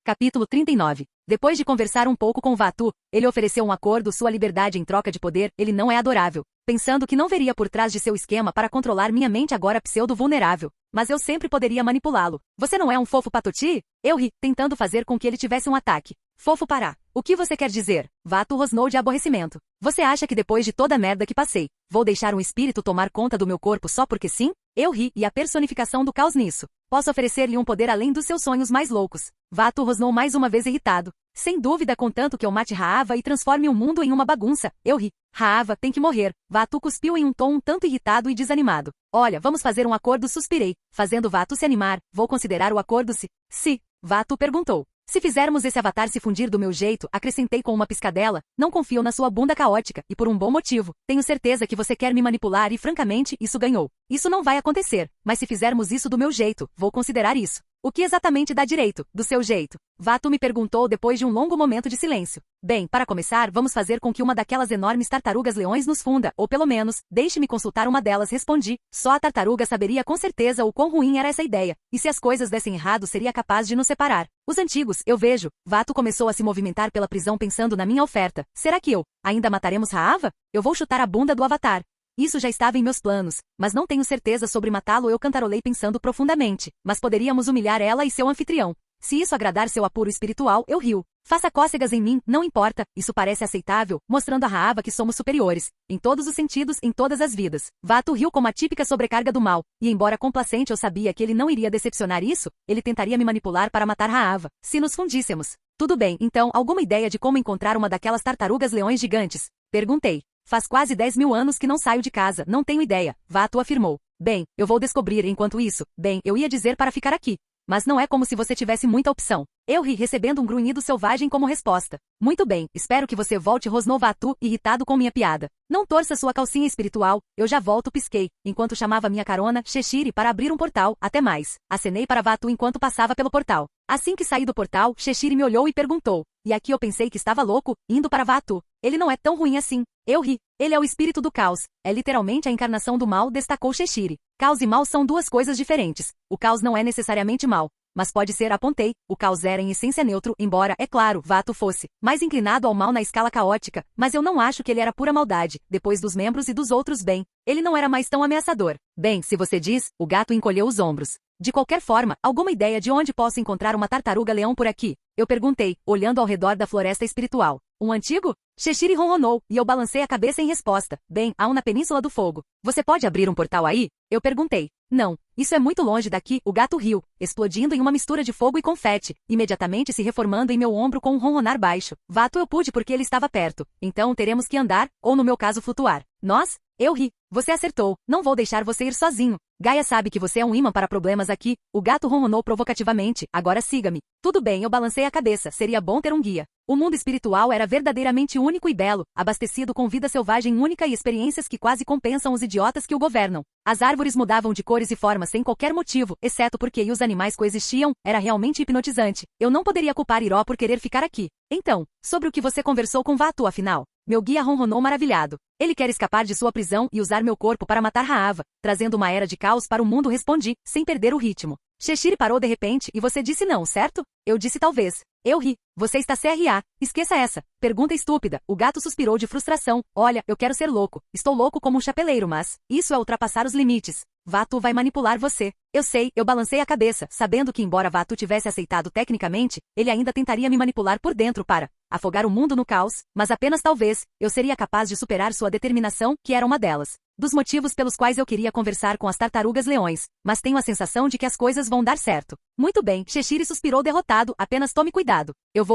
Capítulo 39. Depois de conversar um pouco com Vatu, ele ofereceu um acordo, sua liberdade em troca de poder. Ele não é adorável. Pensando que não veria por trás de seu esquema para controlar minha mente agora pseudo-vulnerável. Mas eu sempre poderia manipulá-lo. Você não é um fofo patoti? Eu ri, tentando fazer com que ele tivesse um ataque. Fofo pará. O que você quer dizer? Vatu rosnou de aborrecimento. Você acha que depois de toda a merda que passei, vou deixar um espírito tomar conta do meu corpo só porque sim? Eu ri, e a personificação do caos nisso. Posso oferecer-lhe um poder além dos seus sonhos mais loucos. Vatu rosnou mais uma vez irritado. Sem dúvida, contanto que eu mate Raava e transforme o mundo em uma bagunça. Eu ri. Raava tem que morrer. Vatu cuspiu em um tom um tanto irritado e desanimado. Olha, vamos fazer um acordo, suspirei. Fazendo Vatu se animar, vou considerar o acordo se... Vatu perguntou. Se fizermos esse avatar se fundir do meu jeito, acrescentei com uma piscadela, não confio na sua bunda caótica, e por um bom motivo. Tenho certeza que você quer me manipular e francamente, isso ganhou. Isso não vai acontecer, mas se fizermos isso do meu jeito, vou considerar isso. O que exatamente dá direito, do seu jeito? Vatu me perguntou depois de um longo momento de silêncio. Bem, para começar, vamos fazer com que uma daquelas enormes tartarugas-leões nos funda, ou pelo menos, deixe-me consultar uma delas, respondi. Só a tartaruga saberia com certeza o quão ruim era essa ideia, e se as coisas dessem errado seria capaz de nos separar. Os antigos, eu vejo. Vatu começou a se movimentar pela prisão pensando na minha oferta. Será que ainda mataremos Raava? Eu vou chutar a bunda do avatar. Isso já estava em meus planos, mas não tenho certeza sobre matá-lo, eu cantarolei pensando profundamente, mas poderíamos humilhar ela e seu anfitrião. Se isso agradar seu apuro espiritual, eu rio. Faça cócegas em mim, não importa, isso parece aceitável, mostrando a Raava que somos superiores, em todos os sentidos, em todas as vidas. Vatu riu com a típica sobrecarga do mal, e embora complacente eu sabia que ele não iria decepcionar isso, ele tentaria me manipular para matar Raava, se nos fundíssemos. Tudo bem, então, alguma ideia de como encontrar uma daquelas tartarugas-leões gigantes? Perguntei. Faz quase 10.000 anos que não saio de casa, não tenho ideia, Vatu afirmou. Bem, eu vou descobrir enquanto isso. Bem, eu ia dizer para ficar aqui. Mas não é como se você tivesse muita opção. Eu ri recebendo um grunhido selvagem como resposta. Muito bem, espero que você volte, rosnou Vatu, irritado com minha piada. Não torça sua calcinha espiritual, eu já volto, pisquei, enquanto chamava minha carona, Cheshire, para abrir um portal, até mais. Acenei para Vatu enquanto passava pelo portal. Assim que saí do portal, Cheshire me olhou e perguntou. E aqui eu pensei que estava louco, indo para Vatu. Ele não é tão ruim assim. Eu ri. Ele é o espírito do caos. É literalmente a encarnação do mal, destacou Cheshire. Caos e mal são duas coisas diferentes. O caos não é necessariamente mal. Mas pode ser, apontei, o caos era em essência neutro, embora, é claro, Vatu fosse mais inclinado ao mal na escala caótica, mas eu não acho que ele era pura maldade, depois dos membros e dos outros bem, ele não era mais tão ameaçador. Bem, se você diz, o gato encolheu os ombros. De qualquer forma, alguma ideia de onde posso encontrar uma tartaruga-leão por aqui? Eu perguntei, olhando ao redor da floresta espiritual. Um antigo? Cheshire ronronou, e eu balancei a cabeça em resposta. Bem, há um na Península do Fogo. Você pode abrir um portal aí? Eu perguntei. Não, isso é muito longe daqui, o gato riu, explodindo em uma mistura de fogo e confete, imediatamente se reformando em meu ombro com um ronronar baixo. Vatu eu pude porque ele estava perto, então teremos que andar, ou no meu caso flutuar. Nós? Eu ri. Você acertou, não vou deixar você ir sozinho. Gaia sabe que você é um imã para problemas aqui. O gato ronronou provocativamente. Agora siga-me. Tudo bem, eu balancei a cabeça. Seria bom ter um guia. O mundo espiritual era verdadeiramente único e belo, abastecido com vida selvagem única e experiências que quase compensam os idiotas que o governam. As árvores mudavam de cores e formas sem qualquer motivo, exceto porque os animais coexistiam. Era realmente hipnotizante. Eu não poderia culpar Iró por querer ficar aqui. Então, sobre o que você conversou com Vatu afinal? Meu guia ronronou maravilhado. Ele quer escapar de sua prisão e usar meu corpo para matar Raava, trazendo uma era de caos para o mundo, respondi, sem perder o ritmo. Cheshire parou de repente e você disse não, certo? Eu disse talvez. Eu ri. Você está CRA. Esqueça essa. Pergunta estúpida. O gato suspirou de frustração. Olha, eu quero ser louco. Estou louco como um chapeleiro, mas isso é ultrapassar os limites. Vatu vai manipular você. Eu sei, eu balancei a cabeça, sabendo que embora Vatu tivesse aceitado tecnicamente, ele ainda tentaria me manipular por dentro para afogar o mundo no caos, mas apenas talvez, eu seria capaz de superar sua determinação, que era uma delas. Dos motivos pelos quais eu queria conversar com as tartarugas-leões, mas tenho a sensação de que as coisas vão dar certo. Muito bem, Cheshire suspirou derrotado, apenas tome cuidado. Eu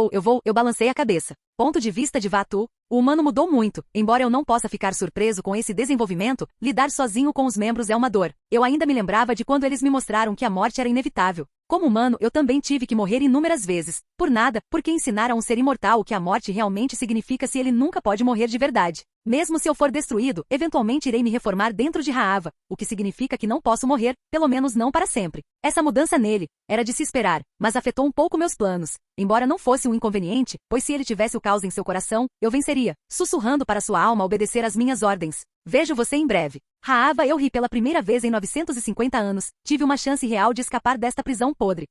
balancei a cabeça. Ponto de vista de Vatu, o humano mudou muito, embora eu não possa ficar surpreso com esse desenvolvimento, lidar sozinho com os membros é uma dor. Eu ainda me lembrava de quando eles me mostraram que a morte era inevitável. Como humano, eu também tive que morrer inúmeras vezes. Por nada, porque ensinar a um ser imortal o que a morte realmente significa se ele nunca pode morrer de verdade. Mesmo se eu for destruído, eventualmente irei me reformar dentro de Raava, o que significa que não posso morrer, pelo menos não para sempre. Essa mudança nele era de se esperar, mas afetou um pouco meus planos. Embora não fosse um inconveniente, pois se ele tivesse o caos em seu coração, eu venceria, sussurrando para sua alma obedecer às minhas ordens. Vejo você em breve. Raava, eu ri pela primeira vez em 950 anos, tive uma chance real de escapar desta prisão podre.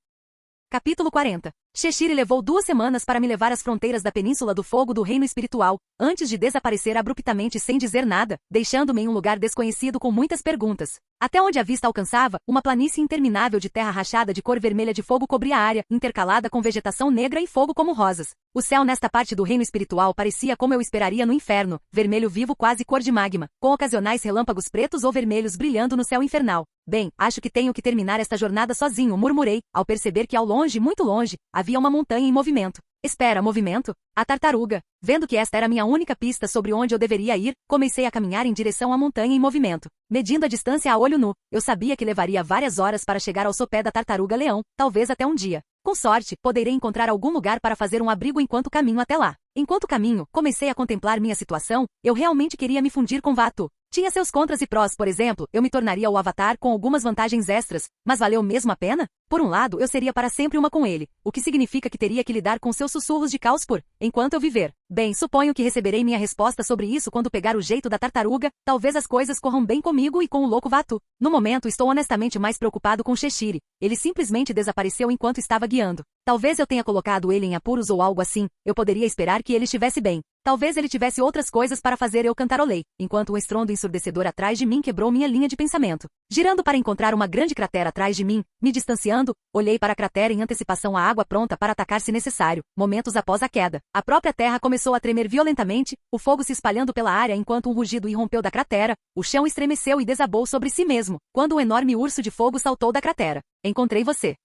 Capítulo 40. Cheshire levou 2 semanas para me levar às fronteiras da Península do Fogo do Reino Espiritual, antes de desaparecer abruptamente sem dizer nada, deixando-me em um lugar desconhecido com muitas perguntas. Até onde a vista alcançava, uma planície interminável de terra rachada de cor vermelha de fogo cobria a área, intercalada com vegetação negra e fogo como rosas. O céu nesta parte do reino espiritual parecia como eu esperaria no inferno, vermelho vivo quase cor de magma, com ocasionais relâmpagos pretos ou vermelhos brilhando no céu infernal. Bem, acho que tenho que terminar esta jornada sozinho, murmurei, ao perceber que ao longe, muito longe, havia uma montanha em movimento. Espera, movimento? A tartaruga. Vendo que esta era minha única pista sobre onde eu deveria ir, comecei a caminhar em direção à montanha em movimento. Medindo a distância a olho nu, eu sabia que levaria várias horas para chegar ao sopé da tartaruga-leão, talvez até um dia. Com sorte, poderei encontrar algum lugar para fazer um abrigo enquanto caminho até lá. Enquanto caminho, comecei a contemplar minha situação, eu realmente queria me fundir com Vaatu. Tinha seus contras e prós, por exemplo, eu me tornaria o Avatar com algumas vantagens extras, mas valeu mesmo a pena? Por um lado, eu seria para sempre uma com ele, o que significa que teria que lidar com seus sussurros de caos enquanto eu viver. Bem, suponho que receberei minha resposta sobre isso quando pegar o jeito da tartaruga, talvez as coisas corram bem comigo e com o louco Vaatu. No momento estou honestamente mais preocupado com Cheshire. Ele simplesmente desapareceu enquanto estava guiando. Talvez eu tenha colocado ele em apuros ou algo assim, eu poderia esperar que ele estivesse bem. Talvez ele tivesse outras coisas para fazer, eu cantarolei, enquanto um estrondo ensurdecedor atrás de mim quebrou minha linha de pensamento. Girando para encontrar uma grande cratera atrás de mim, me distanciando, olhei para a cratera em antecipação à água pronta para atacar se necessário. Momentos após a queda, a própria terra começou a tremer violentamente, o fogo se espalhando pela área enquanto um rugido irrompeu da cratera, o chão estremeceu e desabou sobre si mesmo, quando um enorme urso de fogo saltou da cratera. Encontrei você.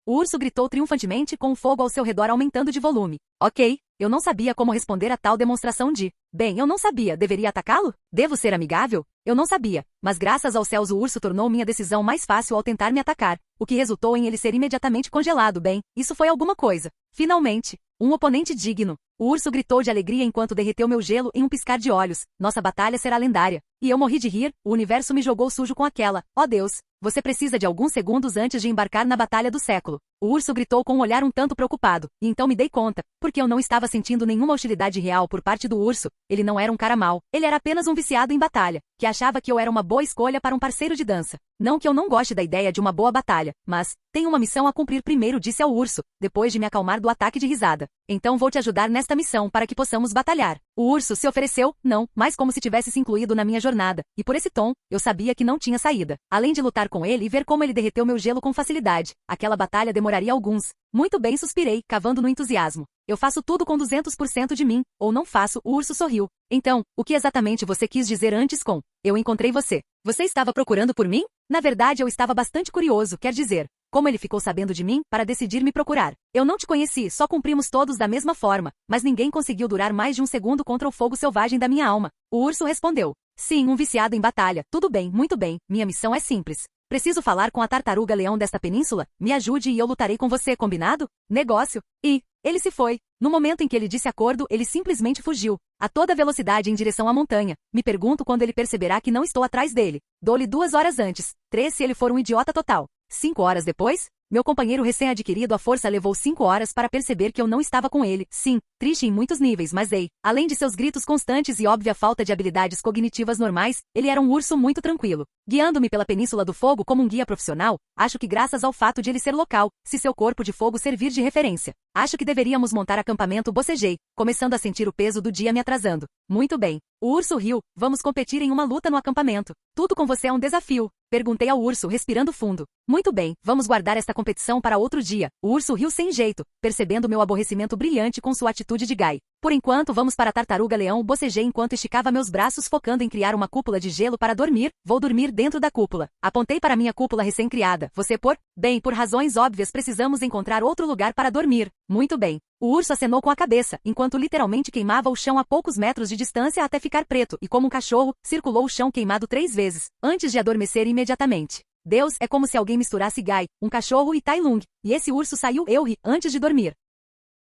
O urso gritou triunfantemente com o fogo ao seu redor aumentando de volume. Ok, eu não sabia como responder a tal demonstração de... Bem, eu não sabia, deveria atacá-lo? Devo ser amigável? Eu não sabia, mas graças aos céus o urso tornou minha decisão mais fácil ao tentar me atacar, o que resultou em ele ser imediatamente congelado. Bem, isso foi alguma coisa. Finalmente, um oponente digno. O urso gritou de alegria enquanto derreteu meu gelo em um piscar de olhos. Nossa batalha será lendária. E eu morri de rir, o universo me jogou sujo com aquela. Oh Deus, você precisa de alguns segundos antes de embarcar na batalha do século. O urso gritou com um olhar um tanto preocupado, e então me dei conta, porque eu não estava sentindo nenhuma hostilidade real por parte do urso. Ele não era um cara mau, ele era apenas um viciado em batalha, que achava que eu era uma boa escolha para um parceiro de dança. Não que eu não goste da ideia de uma boa batalha, mas tenho uma missão a cumprir primeiro, disse ao urso, depois de me acalmar do ataque de risada. Então vou te ajudar nesta missão para que possamos batalhar. O urso se ofereceu, não, mas como se tivesse se incluído na minha jornada, e por esse tom, eu sabia que não tinha saída. Além de lutar com ele e ver como ele derreteu meu gelo com facilidade, aquela batalha demoraria alguns. Muito bem, suspirei, cavando no entusiasmo. Eu faço tudo com 200% de mim, ou não faço, o urso sorriu. Então, o que exatamente você quis dizer antes com eu encontrei você? Você estava procurando por mim? Na verdade, eu estava bastante curioso, quer dizer, como ele ficou sabendo de mim, para decidir me procurar. Eu não te conheci, só cumprimos todos da mesma forma, mas ninguém conseguiu durar mais de um segundo contra o fogo selvagem da minha alma. O urso respondeu. Sim, um viciado em batalha. Tudo bem, muito bem, minha missão é simples. Preciso falar com a tartaruga-leão desta península? Me ajude e eu lutarei com você, combinado? Negócio. E ele se foi. No momento em que ele disse acordo, ele simplesmente fugiu, a toda velocidade em direção à montanha. Me pergunto quando ele perceberá que não estou atrás dele. Dou-lhe 2 horas antes. 3 se ele for um idiota total. 5 horas depois? Meu companheiro recém-adquirido à força levou 5 horas para perceber que eu não estava com ele. Sim, triste em muitos níveis, mas além de seus gritos constantes e óbvia falta de habilidades cognitivas normais, ele era um urso muito tranquilo. Guiando-me pela Península do Fogo como um guia profissional, acho que graças ao fato de ele ser local, se seu corpo de fogo servir de referência. Acho que deveríamos montar acampamento, bocejei, começando a sentir o peso do dia me atrasando. Muito bem. O urso riu, vamos competir em uma luta no acampamento. Tudo com você é um desafio. Perguntei ao urso, respirando fundo. Muito bem, vamos guardar esta competição para outro dia. O urso riu sem jeito, percebendo meu aborrecimento brilhante com sua atitude de gai. Por enquanto vamos para a tartaruga-leão, bocejei enquanto esticava meus braços focando em criar uma cúpula de gelo para dormir. Vou dormir dentro da cúpula. Apontei para minha cúpula recém-criada. Você Bem, por razões óbvias precisamos encontrar outro lugar para dormir. Muito bem. O urso acenou com a cabeça, enquanto literalmente queimava o chão a poucos metros de distância até ficar preto e como um cachorro, circulou o chão queimado 3 vezes, antes de adormecer imediatamente. Deus, é como se alguém misturasse Gai, um cachorro e Tai Lung, e esse urso saiu, eu ri, antes de dormir.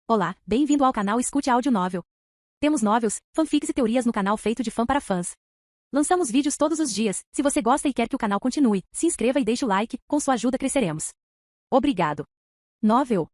Olá, bem-vindo ao canal Escute Áudio Novel. Temos novels, fanfics e teorias no canal feito de fã para fãs. Lançamos vídeos todos os dias, se você gosta e quer que o canal continue, se inscreva e deixe o like, com sua ajuda cresceremos. Obrigado. Novel.